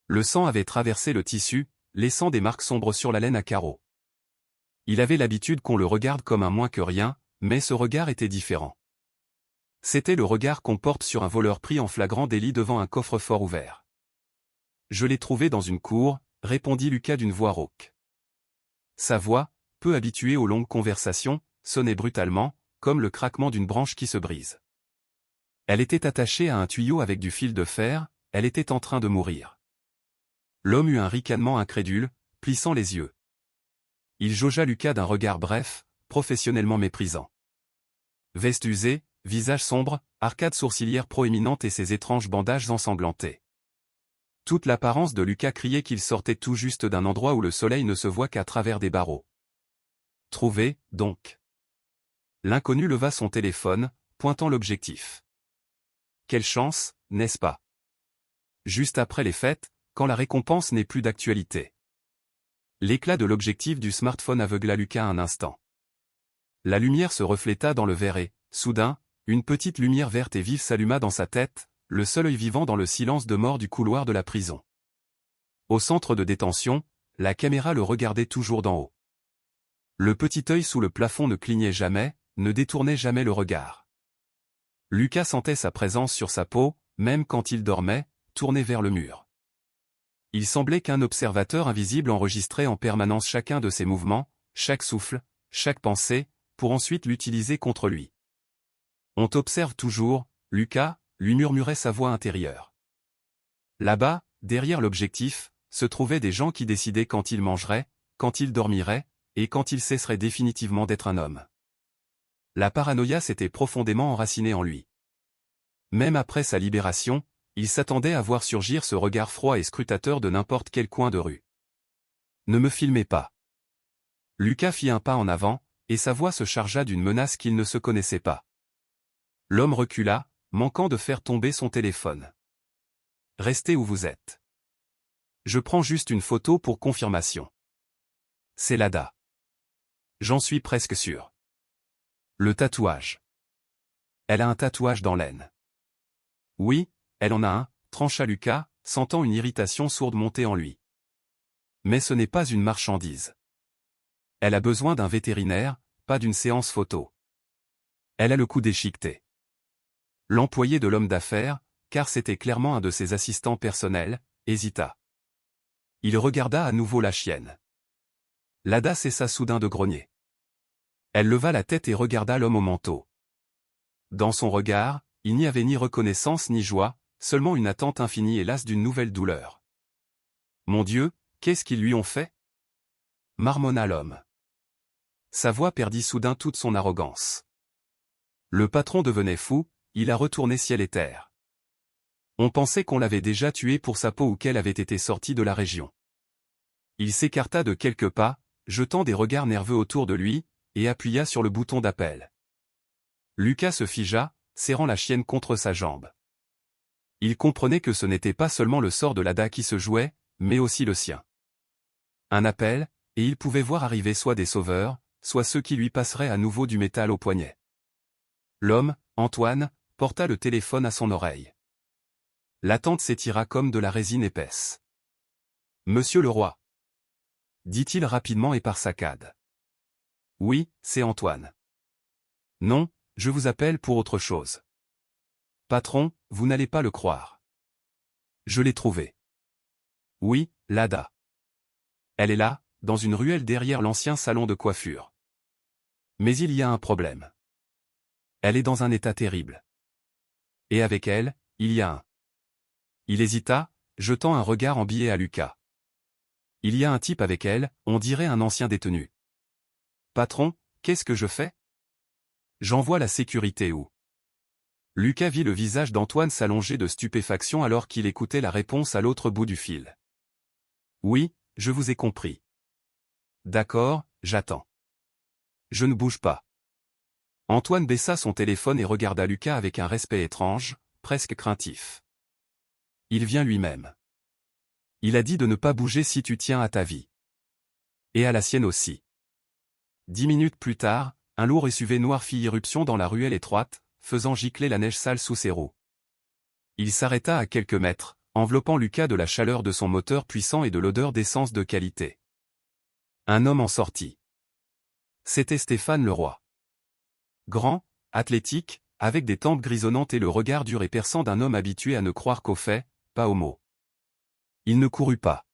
Le sang avait traversé le tissu, laissant des marques sombres sur la laine à carreaux. Il avait l'habitude qu'on le regarde comme un moins que rien, mais ce regard était différent. C'était le regard qu'on porte sur un voleur pris en flagrant délit devant un coffre-fort ouvert. « Je l'ai trouvé dans une cour », répondit Lucas d'une voix rauque. Sa voix, peu habituée aux longues conversations, sonnait brutalement, comme le craquement d'une branche qui se brise. Elle était attachée à un tuyau avec du fil de fer, elle était en train de mourir. L'homme eut un ricanement incrédule, plissant les yeux. Il jaugea Lucas d'un regard bref, professionnellement méprisant. Veste usée, visage sombre, arcade sourcilière proéminente et ses étranges bandages ensanglantés. Toute l'apparence de Lucas criait qu'il sortait tout juste d'un endroit où le soleil ne se voit qu'à travers des barreaux. Trouvé, donc. L'inconnu leva son téléphone, pointant l'objectif. Quelle chance, n'est-ce pas? Juste après les fêtes, quand la récompense n'est plus d'actualité. L'éclat de l'objectif du smartphone aveugla Lucas un instant. La lumière se refléta dans le verre et, soudain, une petite lumière verte et vive s'alluma dans sa tête, le seul œil vivant dans le silence de mort du couloir de la prison. Au centre de détention, la caméra le regardait toujours d'en haut. Le petit œil sous le plafond ne clignait jamais, ne détournait jamais le regard. Lucas sentait sa présence sur sa peau, même quand il dormait, tourné vers le mur. Il semblait qu'un observateur invisible enregistrait en permanence chacun de ses mouvements, chaque souffle, chaque pensée, pour ensuite l'utiliser contre lui. « On t'observe toujours, Lucas », lui murmurait sa voix intérieure. Là-bas, derrière l'objectif, se trouvaient des gens qui décidaient quand il mangerait, quand il dormirait, et quand il cesserait définitivement d'être un homme. La paranoïa s'était profondément enracinée en lui. Même après sa libération, il s'attendait à voir surgir ce regard froid et scrutateur de n'importe quel coin de rue. « Ne me filmez pas. » Lucas fit un pas en avant, et sa voix se chargea d'une menace qu'il ne se connaissait pas. L'homme recula, manquant de faire tomber son téléphone. « Restez où vous êtes. Je prends juste une photo pour confirmation. C'est Lada. J'en suis presque sûr. Le tatouage. Elle a un tatouage dans l'aine. » « Oui, elle en a un, » trancha Lucas, sentant une irritation sourde monter en lui. « Mais ce n'est pas une marchandise. Elle a besoin d'un vétérinaire, pas d'une séance photo. Elle a le cou déchiqueté. » L'employé de l'homme d'affaires, car c'était clairement un de ses assistants personnels, hésita. Il regarda à nouveau la chienne. Lada cessa soudain de grogner. Elle leva la tête et regarda l'homme au manteau. Dans son regard, il n'y avait ni reconnaissance ni joie, seulement une attente infinie et lasse d'une nouvelle douleur. « Mon Dieu, qu'est-ce qu'ils lui ont fait » marmonna l'homme. Sa voix perdit soudain toute son arrogance. Le patron devenait fou, il a retourné ciel et terre. On pensait qu'on l'avait déjà tué pour sa peau ou qu'elle avait été sortie de la région. Il s'écarta de quelques pas, jetant des regards nerveux autour de lui, et appuya sur le bouton d'appel. Lucas se figea, serrant la chienne contre sa jambe. Il comprenait que ce n'était pas seulement le sort de Lada qui se jouait, mais aussi le sien. Un appel, et il pouvait voir arriver soit des sauveurs, soit ceux qui lui passeraient à nouveau du métal au poignet. L'homme, Antoine, porta le téléphone à son oreille. L'attente s'étira comme de la résine épaisse. « Monsieur le roi » dit-il rapidement et par saccade. « Oui, c'est Antoine. »« Non, je vous appelle pour autre chose. »« Patron, vous n'allez pas le croire. Je l'ai trouvée. »« Oui, Lada. Elle est là, dans une ruelle derrière l'ancien salon de coiffure. Mais il y a un problème. Elle est dans un état terrible. Et avec elle, il y a un... » Il hésita, jetant un regard embillé à Lucas. « Il y a un type avec elle, on dirait un ancien détenu. »« Patron, qu'est-ce que je fais ? J'envoie la sécurité où ?» Lucas vit le visage d'Antoine s'allonger de stupéfaction alors qu'il écoutait la réponse à l'autre bout du fil. « Oui, je vous ai compris. D'accord, j'attends. Je ne bouge pas. » Antoine baissa son téléphone et regarda Lucas avec un respect étrange, presque craintif. « Il vient lui-même. Il a dit de ne pas bouger si tu tiens à ta vie. Et à la sienne aussi. » 10 minutes plus tard, un lourd SUV noir fit irruption dans la ruelle étroite, faisant gicler la neige sale sous ses roues. Il s'arrêta à quelques mètres, enveloppant Lucas de la chaleur de son moteur puissant et de l'odeur d'essence de qualité. Un homme en sortit. C'était Stéphane Leroy. Grand, athlétique, avec des tempes grisonnantes et le regard dur et perçant d'un homme habitué à ne croire qu'aux faits, pas aux mots. Il ne courut pas.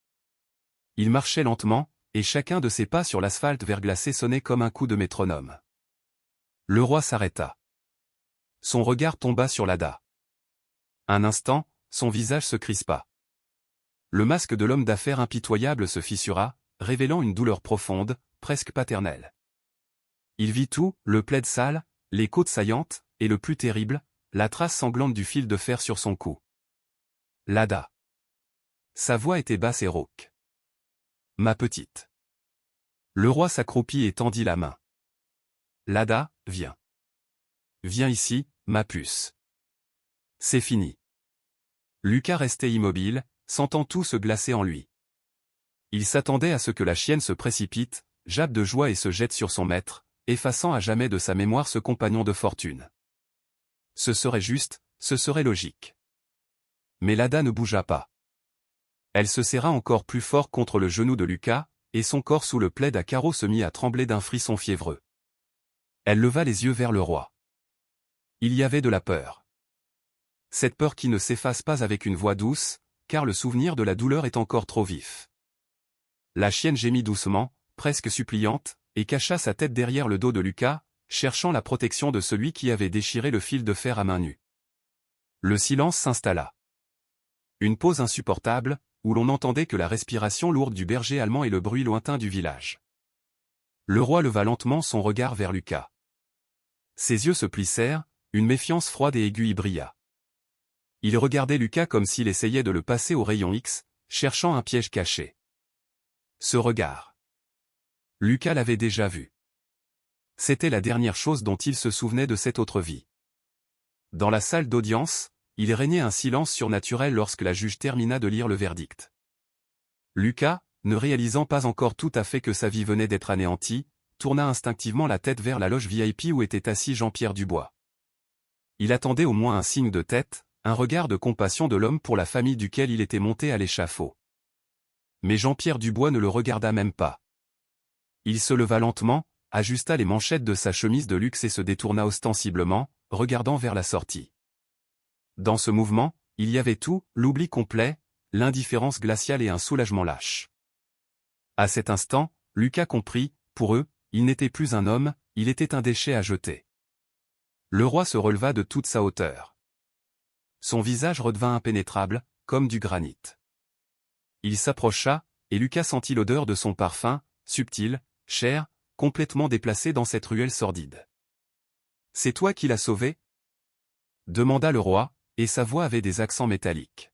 Il marchait lentement, et chacun de ses pas sur l'asphalte verglacé sonnait comme un coup de métronome. Leroy s'arrêta. Son regard tomba sur Lada. Un instant, son visage se crispa. Le masque de l'homme d'affaires impitoyable se fissura, révélant une douleur profonde, presque paternelle. Il vit tout, le plaid sale, les côtes saillantes, et le plus terrible, la trace sanglante du fil de fer sur son cou. Lada. Sa voix était basse et rauque. « Ma petite. » Leroy s'accroupit et tendit la main. « Lada, viens. Viens ici, ma puce. » C'est fini. Lucas restait immobile, sentant tout se glacer en lui. Il s'attendait à ce que la chienne se précipite, jappe de joie et se jette sur son maître, effaçant à jamais de sa mémoire ce compagnon de fortune. Ce serait juste, ce serait logique. Mais Lada ne bougea pas. Elle se serra encore plus fort contre le genou de Lucas, et son corps sous le plaid à carreaux se mit à trembler d'un frisson fiévreux. Elle leva les yeux vers le roi. Il y avait de la peur. Cette peur qui ne s'efface pas avec une voix douce, car le souvenir de la douleur est encore trop vif. La chienne gémit doucement, presque suppliante, et cacha sa tête derrière le dos de Lucas, cherchant la protection de celui qui avait déchiré le fil de fer à main nue. Le silence s'installa. Une pause insupportable, où l'on n'entendait que la respiration lourde du berger allemand et le bruit lointain du village. Le roi leva lentement son regard vers Lucas. Ses yeux se plissèrent, une méfiance froide et aiguë y brilla. Il regardait Lucas comme s'il essayait de le passer au rayon X, cherchant un piège caché. Ce regard. Lucas l'avait déjà vu. C'était la dernière chose dont il se souvenait de cette autre vie. Dans la salle d'audience, il régnait un silence surnaturel lorsque la juge termina de lire le verdict. Lucas, ne réalisant pas encore tout à fait que sa vie venait d'être anéantie, tourna instinctivement la tête vers la loge VIP où était assis Jean-Pierre Dubois. Il attendait au moins un signe de tête, un regard de compassion de l'homme pour la famille duquel il était monté à l'échafaud. Mais Jean-Pierre Dubois ne le regarda même pas. Il se leva lentement, ajusta les manchettes de sa chemise de luxe et se détourna ostensiblement, regardant vers la sortie. Dans ce mouvement, il y avait tout, l'oubli complet, l'indifférence glaciale et un soulagement lâche. À cet instant, Lucas comprit, pour eux, il n'était plus un homme, il était un déchet à jeter. Le roi se releva de toute sa hauteur. Son visage redevint impénétrable, comme du granit. Il s'approcha, et Lucas sentit l'odeur de son parfum, subtil, cher, complètement déplacé dans cette ruelle sordide. « C'est toi qui l'as sauvé ?» demanda le roi, et sa voix avait des accents métalliques.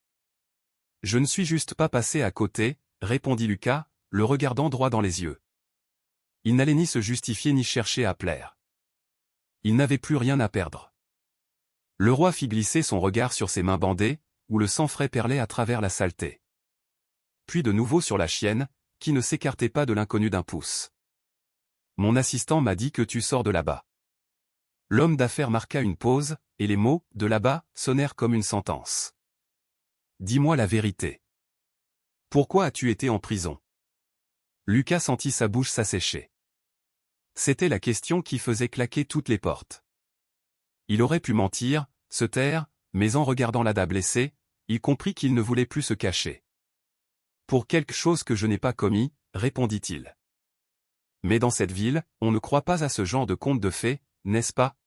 « Je ne suis juste pas passé à côté, » répondit Lucas, le regardant droit dans les yeux. Il n'allait ni se justifier ni chercher à plaire. Il n'avait plus rien à perdre. Le roi fit glisser son regard sur ses mains bandées, où le sang frais perlait à travers la saleté. Puis de nouveau sur la chienne, qui ne s'écartait pas de l'inconnu d'un pouce. « Mon assistant m'a dit que tu sors de là-bas. » L'homme d'affaires marqua une pause, et les mots « de là-bas » sonnèrent comme une sentence. « Dis-moi la vérité. Pourquoi as-tu été en prison ?» Lucas sentit sa bouche s'assécher. C'était la question qui faisait claquer toutes les portes. Il aurait pu mentir, se taire, mais en regardant Lada blessée, il comprit qu'il ne voulait plus se cacher. « Pour quelque chose que je n'ai pas commis, » répondit-il. « Mais dans cette ville, on ne croit pas à ce genre de conte de fées, n'est-ce pas ?»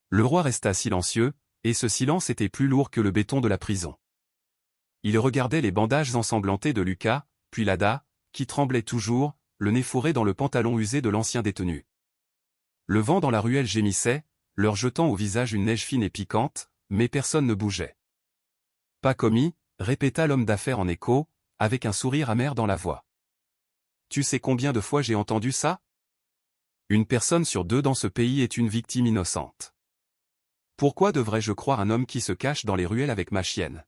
Le roi resta silencieux, et ce silence était plus lourd que le béton de la prison. Il regardait les bandages ensanglantés de Lucas, puis Lada, qui tremblait toujours, le nez fourré dans le pantalon usé de l'ancien détenu. Le vent dans la ruelle gémissait, leur jetant au visage une neige fine et piquante, mais personne ne bougeait. « Pas commis » répéta l'homme d'affaires en écho, avec un sourire amer dans la voix. « Tu sais combien de fois j'ai entendu ça ? Une personne sur deux dans ce pays est une victime innocente. Pourquoi devrais-je croire un homme qui se cache dans les ruelles avec ma chienne ?»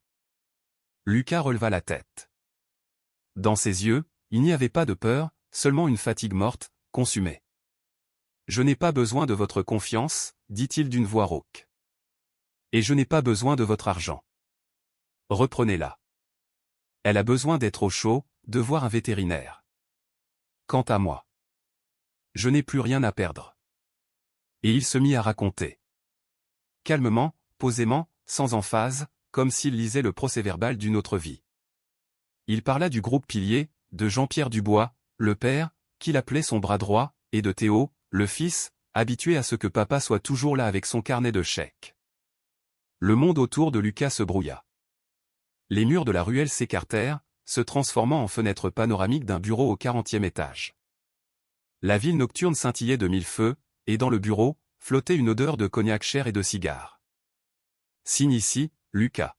Lucas releva la tête. Dans ses yeux, il n'y avait pas de peur, seulement une fatigue morte, consumée. « Je n'ai pas besoin de votre confiance, » dit-il d'une voix rauque. « Et je n'ai pas besoin de votre argent. Reprenez-la. Elle a besoin d'être au chaud, de voir un vétérinaire. Quant à moi, je n'ai plus rien à perdre. » Et il se mit à raconter. Calmement, posément, sans emphase, comme s'il lisait le procès-verbal d'une autre vie. Il parla du groupe Pilier, de Jean-Pierre Dubois, le père, qu'il appelait son bras droit, et de Théo, le fils, habitué à ce que papa soit toujours là avec son carnet de chèques. Le monde autour de Lucas se brouilla. Les murs de la ruelle s'écartèrent, se transformant en fenêtres panoramiques d'un bureau au 40e étage. La ville nocturne scintillait de mille feux, et dans le bureau, flottait une odeur de cognac cher et de cigares. « Signe ici, Lucas. »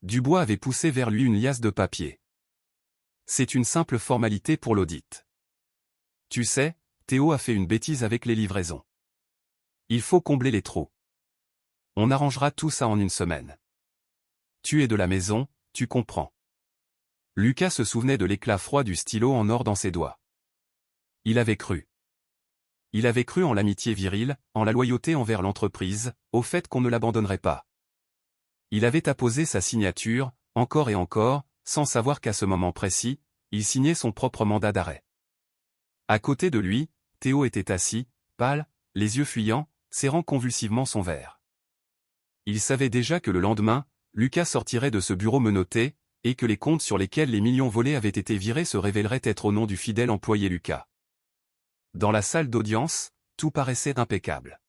Dubois avait poussé vers lui une liasse de papier. « C'est une simple formalité pour l'audit. Tu sais, Théo a fait une bêtise avec les livraisons. Il faut combler les trous. On arrangera tout ça en une semaine. Tu es de la maison, tu comprends. » Lucas se souvenait de l'éclat froid du stylo en or dans ses doigts. Il avait cru. Il avait cru en l'amitié virile, en la loyauté envers l'entreprise, au fait qu'on ne l'abandonnerait pas. Il avait apposé sa signature, encore et encore, sans savoir qu'à ce moment précis, il signait son propre mandat d'arrêt. À côté de lui, Théo était assis, pâle, les yeux fuyants, serrant convulsivement son verre. Il savait déjà que le lendemain, Lucas sortirait de ce bureau menotté, et que les comptes sur lesquels les millions volés avaient été virés se révéleraient être au nom du fidèle employé Lucas. Dans la salle d'audience, tout paraissait impeccable.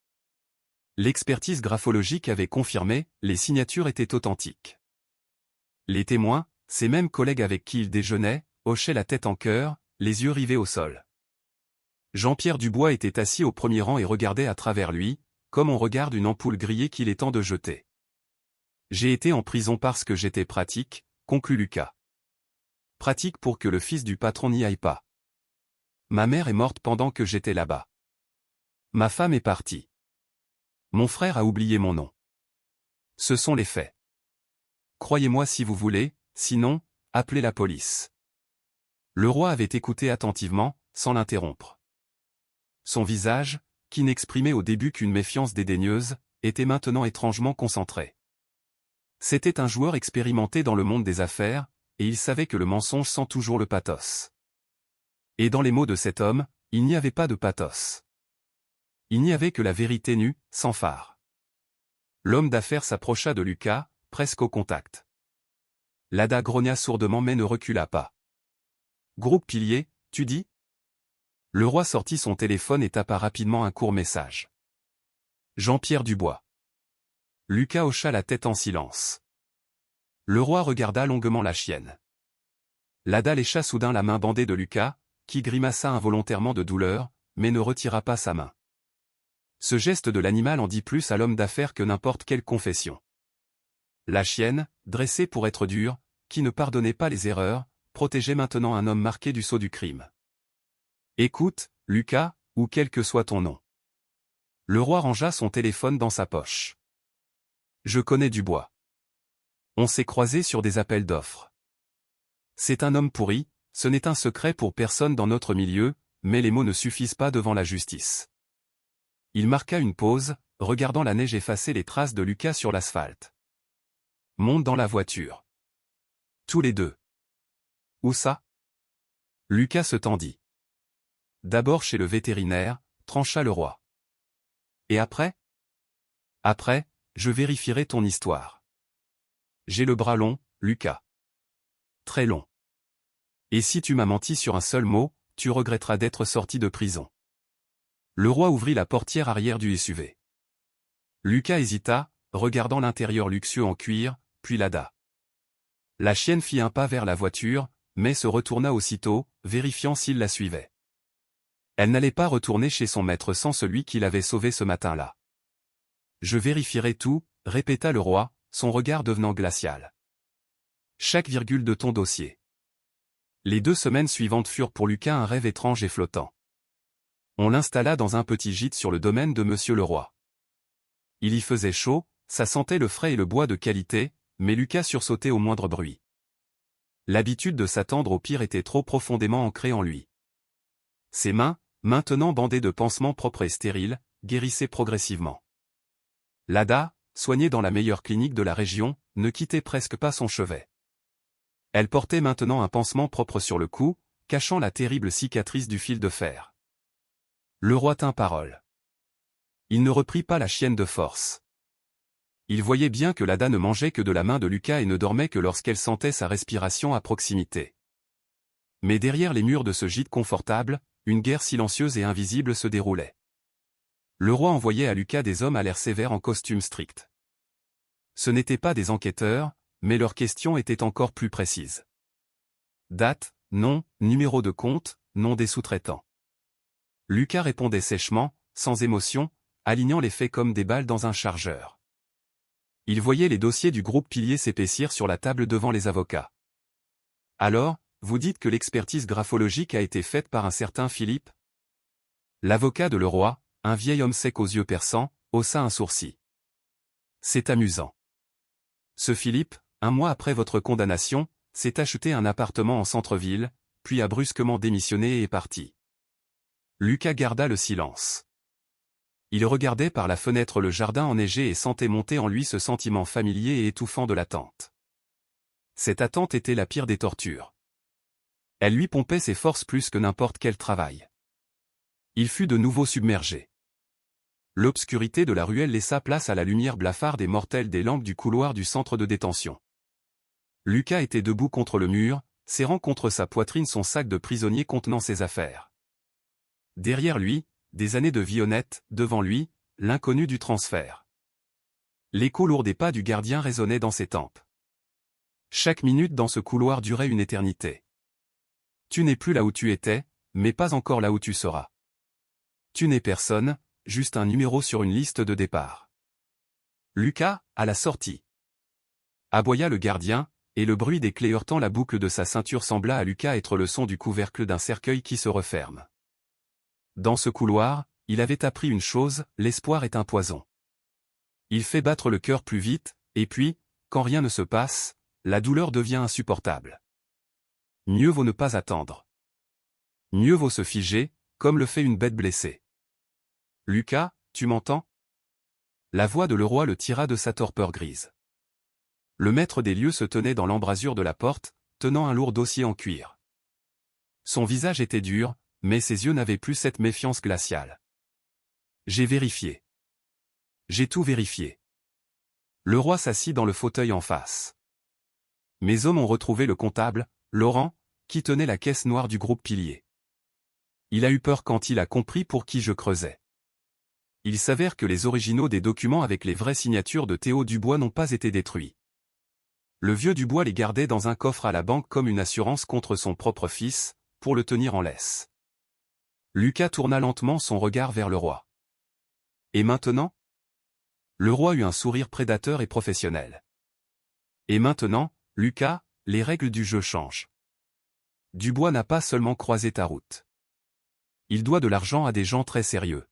L'expertise graphologique avait confirmé, les signatures étaient authentiques. Les témoins, ces mêmes collègues avec qui il déjeunait, hochaient la tête en chœur, les yeux rivés au sol. Jean-Pierre Dubois était assis au premier rang et regardait à travers lui, comme on regarde une ampoule grillée qu'il est temps de jeter. « J'ai été en prison parce que j'étais pratique », conclut Lucas. « Pratique pour que le fils du patron n'y aille pas. Ma mère est morte pendant que j'étais là-bas. Ma femme est partie. Mon frère a oublié mon nom. Ce sont les faits. Croyez-moi si vous voulez, sinon, appelez la police. » Le roi avait écouté attentivement, sans l'interrompre. Son visage, qui n'exprimait au début qu'une méfiance dédaigneuse, était maintenant étrangement concentré. C'était un joueur expérimenté dans le monde des affaires, et il savait que le mensonge sent toujours le pathos. Et dans les mots de cet homme, il n'y avait pas de pathos. Il n'y avait que la vérité nue, sans fard. L'homme d'affaires s'approcha de Lucas, presque au contact. Lada grogna sourdement mais ne recula pas. « Groupe Pilier, tu dis ?» Le roi sortit son téléphone et tapa rapidement un court message. Jean-Pierre Dubois. Lucas hocha la tête en silence. Le roi regarda longuement la chienne. Lada lécha soudain la main bandée de Lucas, qui grimaça involontairement de douleur, mais ne retira pas sa main. Ce geste de l'animal en dit plus à l'homme d'affaires que n'importe quelle confession. La chienne, dressée pour être dure, qui ne pardonnait pas les erreurs, protégeait maintenant un homme marqué du sceau du crime. « Écoute, Lucas, ou quel que soit ton nom. » Le roi rangea son téléphone dans sa poche. « Je connais Dubois. On s'est croisés sur des appels d'offres. C'est un homme pourri, ce n'est un secret pour personne dans notre milieu, mais les mots ne suffisent pas devant la justice. » Il marqua une pause, regardant la neige effacer les traces de Lucas sur l'asphalte. « Monte dans la voiture. » Tous les deux. « Où ça ?» Lucas se tendit. « D'abord chez le vétérinaire, » trancha le roi. « Et après ? » Après, je vérifierai ton histoire. J'ai le bras long, Lucas. Très long. Et si tu m'as menti sur un seul mot, tu regretteras d'être sorti de prison. Le roi ouvrit la portière arrière du SUV. Lucas hésita, regardant l'intérieur luxueux en cuir, puis l'Ada. La chienne fit un pas vers la voiture, mais se retourna aussitôt, vérifiant s'il la suivait. Elle n'allait pas retourner chez son maître sans celui qui l'avait sauvée ce matin-là. « Je vérifierai tout, » répéta le roi, son regard devenant glacial. « Chaque virgule de ton dossier. » Les 2 semaines suivantes furent pour Lucas un rêve étrange et flottant. On l'installa dans un petit gîte sur le domaine de Monsieur le Roi. Il y faisait chaud, ça sentait le frais et le bois de qualité, mais Lucas sursautait au moindre bruit. L'habitude de s'attendre au pire était trop profondément ancrée en lui. Ses mains, maintenant bandées de pansements propres et stériles, guérissaient progressivement. L'Ada, soignée dans la meilleure clinique de la région, ne quittait presque pas son chevet. Elle portait maintenant un pansement propre sur le cou, cachant la terrible cicatrice du fil de fer. Le roi tint parole. Il ne reprit pas la chienne de force. Il voyait bien que l'Ada ne mangeait que de la main de Lucas et ne dormait que lorsqu'elle sentait sa respiration à proximité. Mais derrière les murs de ce gîte confortable, une guerre silencieuse et invisible se déroulait. Le roi envoyait à Lucas des hommes à l'air sévère en costume strict. Ce n'étaient pas des enquêteurs, mais leurs questions étaient encore plus précises. Date, nom, numéro de compte, nom des sous-traitants. Lucas répondait sèchement, sans émotion, alignant les faits comme des balles dans un chargeur. Il voyait les dossiers du groupe Pilier s'épaissir sur la table devant les avocats. Alors, vous dites que l'expertise graphologique a été faite par un certain Philippe ? L'avocat de le roi, un vieil homme sec aux yeux perçants, haussa un sourcil. C'est amusant. Ce Philippe, 1 mois après votre condamnation, s'est acheté un appartement en centre-ville, puis a brusquement démissionné et est parti. Lucas garda le silence. Il regardait par la fenêtre le jardin enneigé et sentait monter en lui ce sentiment familier et étouffant de l'attente. Cette attente était la pire des tortures. Elle lui pompait ses forces plus que n'importe quel travail. Il fut de nouveau submergé. L'obscurité de la ruelle laissa place à la lumière blafarde et mortelle des lampes du couloir du centre de détention. Lucas était debout contre le mur, serrant contre sa poitrine son sac de prisonnier contenant ses affaires. Derrière lui, des années de vie honnête, devant lui, l'inconnu du transfert. L'écho lourd des pas du gardien résonnait dans ses tempes. Chaque minute dans ce couloir durait une éternité. Tu n'es plus là où tu étais, mais pas encore là où tu seras. Tu n'es personne, juste un numéro sur une liste de départ. Lucas, à la sortie. Aboya le gardien, et le bruit des clés heurtant la boucle de sa ceinture sembla à Lucas être le son du couvercle d'un cercueil qui se referme. Dans ce couloir, il avait appris une chose, l'espoir est un poison. Il fait battre le cœur plus vite, et puis, quand rien ne se passe, la douleur devient insupportable. Mieux vaut ne pas attendre. Mieux vaut se figer, comme le fait une bête blessée. Lucas, tu m'entends ? La voix de le roi le tira de sa torpeur grise. Le maître des lieux se tenait dans l'embrasure de la porte, tenant un lourd dossier en cuir. Son visage était dur, mais ses yeux n'avaient plus cette méfiance glaciale. J'ai vérifié. J'ai tout vérifié. Le roi s'assit dans le fauteuil en face. Mes hommes ont retrouvé le comptable, Laurent, qui tenait la caisse noire du groupe Pilier. Il a eu peur quand il a compris pour qui je creusais. Il s'avère que les originaux des documents avec les vraies signatures de Théo Dubois n'ont pas été détruits. Le vieux Dubois les gardait dans un coffre à la banque comme une assurance contre son propre fils, pour le tenir en laisse. Lucas tourna lentement son regard vers le roi. Et maintenant? Le roi eut un sourire prédateur et professionnel. Et maintenant, Lucas, les règles du jeu changent. Dubois n'a pas seulement croisé ta route. Il doit de l'argent à des gens très sérieux.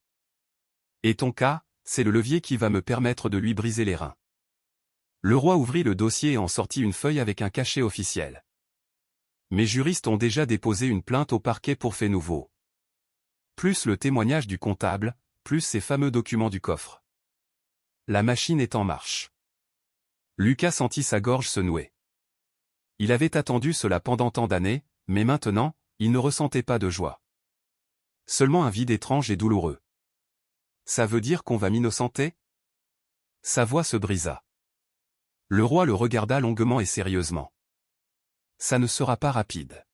Et ton cas, c'est le levier qui va me permettre de lui briser les reins. Le roi ouvrit le dossier et en sortit une feuille avec un cachet officiel. Mes juristes ont déjà déposé une plainte au parquet pour faits nouveaux. Plus le témoignage du comptable, plus ces fameux documents du coffre. La machine est en marche. Lucas sentit sa gorge se nouer. Il avait attendu cela pendant tant d'années, mais maintenant, il ne ressentait pas de joie. Seulement un vide étrange et douloureux. Ça veut dire qu'on va m'innocenter? Sa voix se brisa. Le roi le regarda longuement et sérieusement. Ça ne sera pas rapide.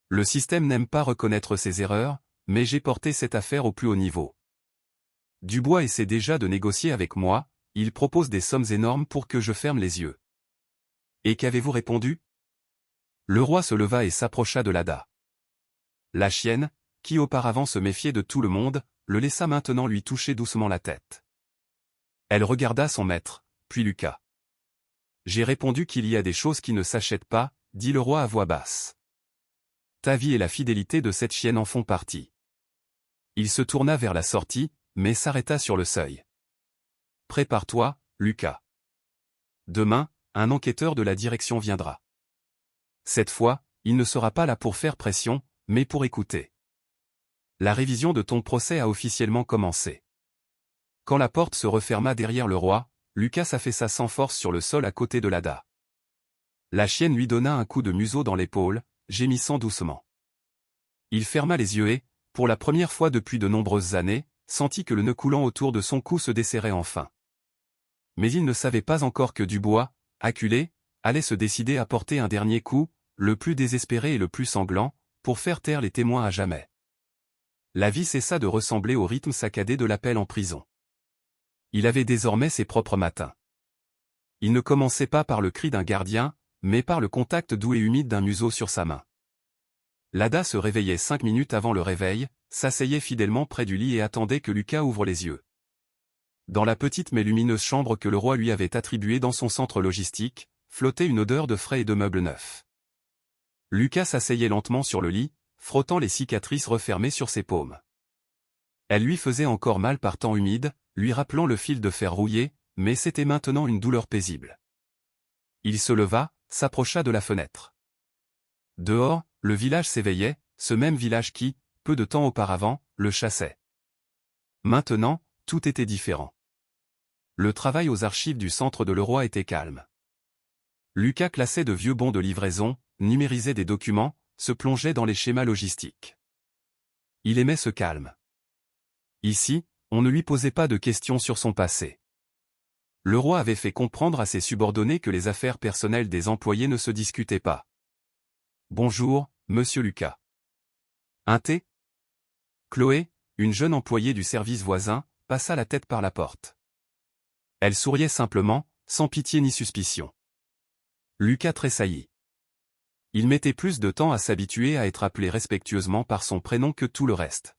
Le système n'aime pas reconnaître ses erreurs, mais j'ai porté cette affaire au plus haut niveau. Dubois essaie déjà de négocier avec moi, il propose des sommes énormes pour que je ferme les yeux. Et qu'avez-vous répondu? Le roi se leva et s'approcha de Lada. La chienne, qui auparavant se méfiait de tout le monde, le laissa maintenant lui toucher doucement la tête. Elle regarda son maître, puis Lucas. J'ai répondu qu'il y a des choses qui ne s'achètent pas, dit le roi à voix basse. Ta vie et la fidélité de cette chienne en font partie. Il se tourna vers la sortie, mais s'arrêta sur le seuil. Prépare-toi, Lucas. Demain, un enquêteur de la direction viendra. Cette fois, il ne sera pas là pour faire pression, mais pour écouter. La révision de ton procès a officiellement commencé. Quand la porte se referma derrière le roi, Lucas s'affaissa sans force sur le sol à côté de Lada. La chienne lui donna un coup de museau dans l'épaule, gémissant doucement. Il ferma les yeux et, pour la première fois depuis de nombreuses années, sentit que le nœud coulant autour de son cou se desserrait enfin. Mais il ne savait pas encore que Dubois, acculé, allait se décider à porter un dernier coup, le plus désespéré et le plus sanglant, pour faire taire les témoins à jamais. La vie cessa de ressembler au rythme saccadé de l'appel en prison. Il avait désormais ses propres matins. Il ne commençait pas par le cri d'un gardien, mais par le contact doux et humide d'un museau sur sa main. Lada se réveillait 5 minutes avant le réveil, s'asseyait fidèlement près du lit et attendait que Lucas ouvre les yeux. Dans la petite mais lumineuse chambre que le roi lui avait attribuée dans son centre logistique, flottait une odeur de frais et de meubles neufs. Lucas s'asseyait lentement sur le lit, frottant les cicatrices refermées sur ses paumes. Elle lui faisait encore mal par temps humide, lui rappelant le fil de fer rouillé, mais c'était maintenant une douleur paisible. Il se leva, s'approcha de la fenêtre. Dehors, le village s'éveillait, ce même village qui, peu de temps auparavant, le chassait. Maintenant, tout était différent. Le travail aux archives du centre de Leroy était calme. Lucas classait de vieux bons de livraison, numérisait des documents, se plongeait dans les schémas logistiques. Il aimait ce calme. Ici, on ne lui posait pas de questions sur son passé. Le roi avait fait comprendre à ses subordonnés que les affaires personnelles des employés ne se discutaient pas. « Bonjour, monsieur Lucas. Un thé ?» Chloé, une jeune employée du service voisin, passa la tête par la porte. Elle souriait simplement, sans pitié ni suspicion. Lucas tressaillit. Il mettait plus de temps à s'habituer à être appelé respectueusement par son prénom que tout le reste.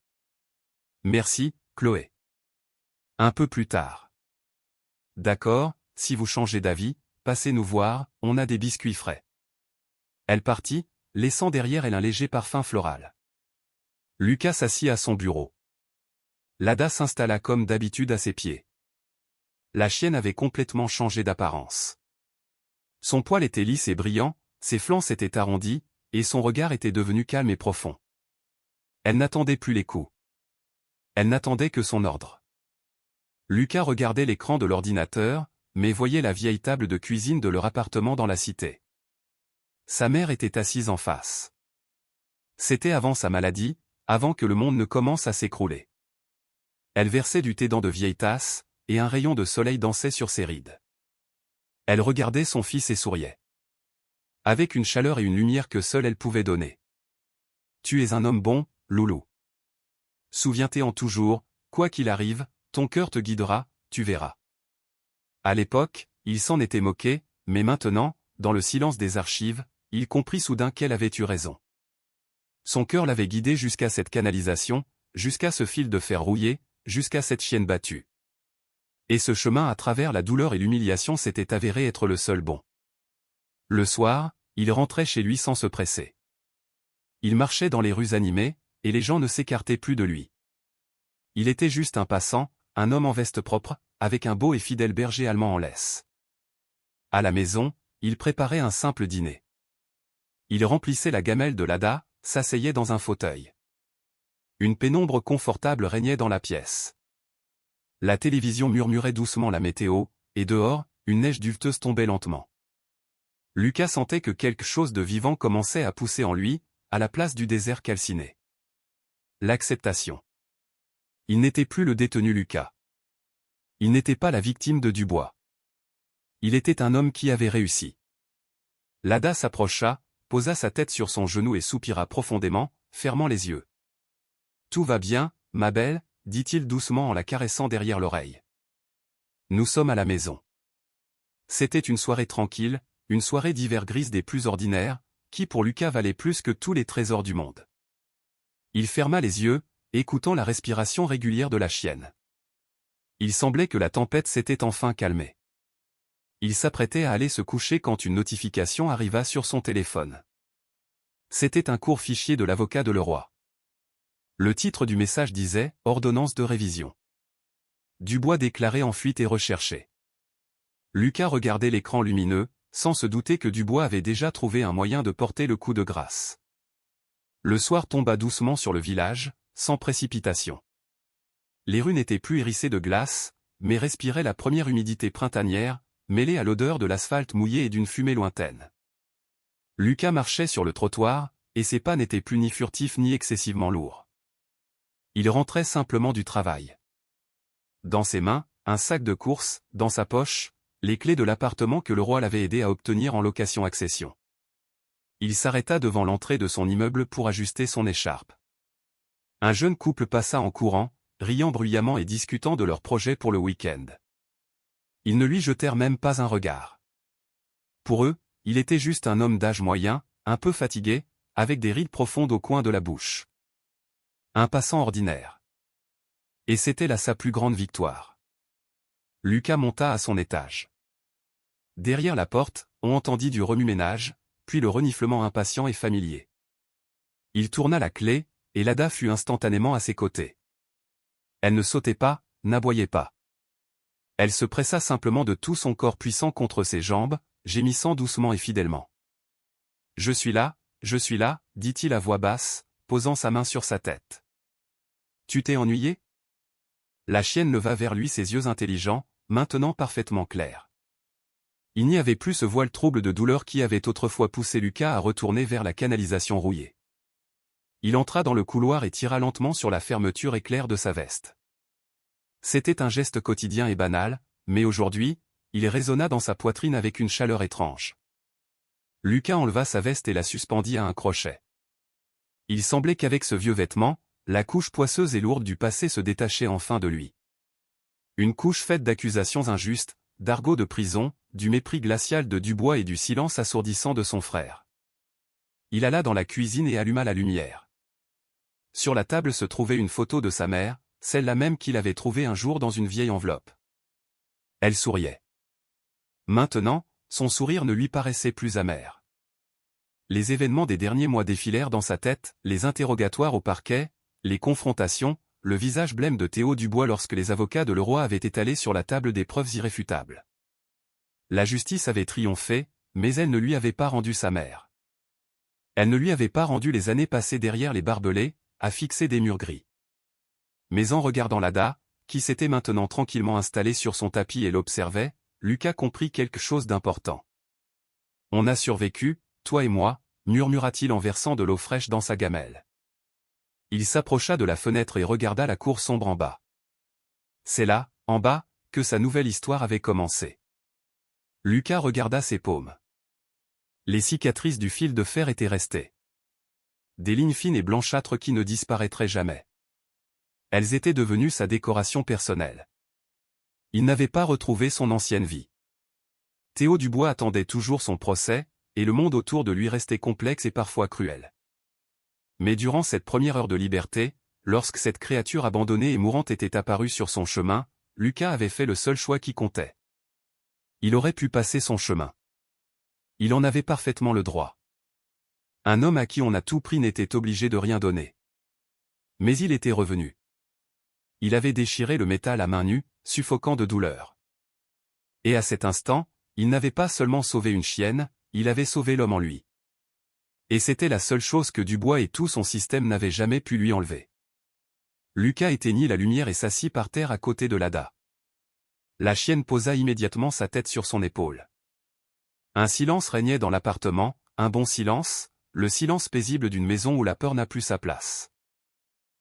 « Merci, Chloé. Un peu plus tard. » D'accord, si vous changez d'avis, passez nous voir, on a des biscuits frais. Elle partit, laissant derrière elle un léger parfum floral. Lucas s'assit à son bureau. Lada s'installa comme d'habitude à ses pieds. La chienne avait complètement changé d'apparence. Son poil était lisse et brillant, ses flancs s'étaient arrondis, et son regard était devenu calme et profond. Elle n'attendait plus les coups. Elle n'attendait que son ordre. Lucas regardait l'écran de l'ordinateur, mais voyait la vieille table de cuisine de leur appartement dans la cité. Sa mère était assise en face. C'était avant sa maladie, avant que le monde ne commence à s'écrouler. Elle versait du thé dans de vieilles tasses, et un rayon de soleil dansait sur ses rides. Elle regardait son fils et souriait. Avec une chaleur et une lumière que seule elle pouvait donner. « Tu es un homme bon, loulou. Souviens-t'en toujours, quoi qu'il arrive, ton cœur te guidera, tu verras. » À l'époque, il s'en était moqué, mais maintenant, dans le silence des archives, il comprit soudain qu'elle avait eu raison. Son cœur l'avait guidé jusqu'à cette canalisation, jusqu'à ce fil de fer rouillé, jusqu'à cette chienne battue. Et ce chemin à travers la douleur et l'humiliation s'était avéré être le seul bon. Le soir, il rentrait chez lui sans se presser. Il marchait dans les rues animées, et les gens ne s'écartaient plus de lui. Il était juste un passant, un homme en veste propre, avec un beau et fidèle berger allemand en laisse. À la maison, il préparait un simple dîner. Il remplissait la gamelle de Lada, s'asseyait dans un fauteuil. Une pénombre confortable régnait dans la pièce. La télévision murmurait doucement la météo, et dehors, une neige dufteuse tombait lentement. Lucas sentait que quelque chose de vivant commençait à pousser en lui, à la place du désert calciné. L'acceptation. Il n'était plus le détenu Lucas. Il n'était pas la victime de Dubois. Il était un homme qui avait réussi. Lada s'approcha, posa sa tête sur son genou et soupira profondément, fermant les yeux. « Tout va bien, ma belle » dit-il doucement en la caressant derrière l'oreille. « Nous sommes à la maison. » C'était une soirée tranquille, une soirée d'hiver grise des plus ordinaires, qui pour Lucas valait plus que tous les trésors du monde. Il ferma les yeux, écoutant la respiration régulière de la chienne. Il semblait que la tempête s'était enfin calmée. Il s'apprêtait à aller se coucher quand une notification arriva sur son téléphone. C'était un court fichier de l'avocat de Leroy. Le titre du message disait « Ordonnance de révision ». Dubois déclaré en fuite et recherché. Lucas regardait l'écran lumineux, sans se douter que Dubois avait déjà trouvé un moyen de porter le coup de grâce. Le soir tomba doucement sur le village, sans précipitation. Les rues n'étaient plus hérissées de glace, mais respiraient la première humidité printanière, mêlée à l'odeur de l'asphalte mouillé et d'une fumée lointaine. Lucas marchait sur le trottoir, et ses pas n'étaient plus ni furtifs ni excessivement lourds. Il rentrait simplement du travail. Dans ses mains, un sac de course, dans sa poche, les clés de l'appartement que Leroy l'avait aidé à obtenir en location-accession. Il s'arrêta devant l'entrée de son immeuble pour ajuster son écharpe. Un jeune couple passa en courant, riant bruyamment et discutant de leurs projets pour le week-end. Ils ne lui jetèrent même pas un regard. Pour eux, il était juste un homme d'âge moyen, un peu fatigué, avec des rides profondes au coin de la bouche. Un passant ordinaire. Et c'était là sa plus grande victoire. Lucas monta à son étage. Derrière la porte, on entendit du remue-ménage, puis le reniflement impatient et familier. Il tourna la clé, et Lada fut instantanément à ses côtés. Elle ne sautait pas, n'aboyait pas. Elle se pressa simplement de tout son corps puissant contre ses jambes, gémissant doucement et fidèlement. « Je suis là, dit-il à voix basse, posant sa main sur sa tête. « Tu t'es ennuyé ?» La chienne leva vers lui ses yeux intelligents, maintenant parfaitement clairs. Il n'y avait plus ce voile trouble de douleur qui avait autrefois poussé Lucas à retourner vers la canalisation rouillée. Il entra dans le couloir et tira lentement sur la fermeture éclair de sa veste. C'était un geste quotidien et banal, mais aujourd'hui, il résonna dans sa poitrine avec une chaleur étrange. Lucas enleva sa veste et la suspendit à un crochet. Il semblait qu'avec ce vieux vêtement, la couche poisseuse et lourde du passé se détachait enfin de lui. Une couche faite d'accusations injustes, d'argot de prison, du mépris glacial de Dubois et du silence assourdissant de son frère. Il alla dans la cuisine et alluma la lumière. Sur la table se trouvait une photo de sa mère, celle-là même qu'il avait trouvée un jour dans une vieille enveloppe. Elle souriait. Maintenant, son sourire ne lui paraissait plus amer. Les événements des derniers mois défilèrent dans sa tête, les interrogatoires au parquet, les confrontations, le visage blême de Théo Dubois lorsque les avocats de Leroy avaient étalé sur la table des preuves irréfutables. La justice avait triomphé, mais elle ne lui avait pas rendu sa mère. Elle ne lui avait pas rendu les années passées derrière les barbelés, à fixer des murs gris. Mais en regardant Lada, qui s'était maintenant tranquillement installée sur son tapis et l'observait, Lucas comprit quelque chose d'important. « On a survécu, toi et moi » murmura-t-il en versant de l'eau fraîche dans sa gamelle. Il s'approcha de la fenêtre et regarda la cour sombre en bas. C'est là, en bas, que sa nouvelle histoire avait commencé. Lucas regarda ses paumes. Les cicatrices du fil de fer étaient restées. Des lignes fines et blanchâtres qui ne disparaîtraient jamais. Elles étaient devenues sa décoration personnelle. Il n'avait pas retrouvé son ancienne vie. Théo Dubois attendait toujours son procès, et le monde autour de lui restait complexe et parfois cruel. Mais durant cette première heure de liberté, lorsque cette créature abandonnée et mourante était apparue sur son chemin, Lucas avait fait le seul choix qui comptait. Il aurait pu passer son chemin. Il en avait parfaitement le droit. Un homme à qui on a tout pris n'était obligé de rien donner. Mais il était revenu. Il avait déchiré le métal à main nue, suffoquant de douleur. Et à cet instant, il n'avait pas seulement sauvé une chienne, il avait sauvé l'homme en lui. Et c'était la seule chose que Dubois et tout son système n'avaient jamais pu lui enlever. Lucas éteignit la lumière et s'assit par terre à côté de Lada. La chienne posa immédiatement sa tête sur son épaule. Un silence régnait dans l'appartement, un bon silence, le silence paisible d'une maison où la peur n'a plus sa place.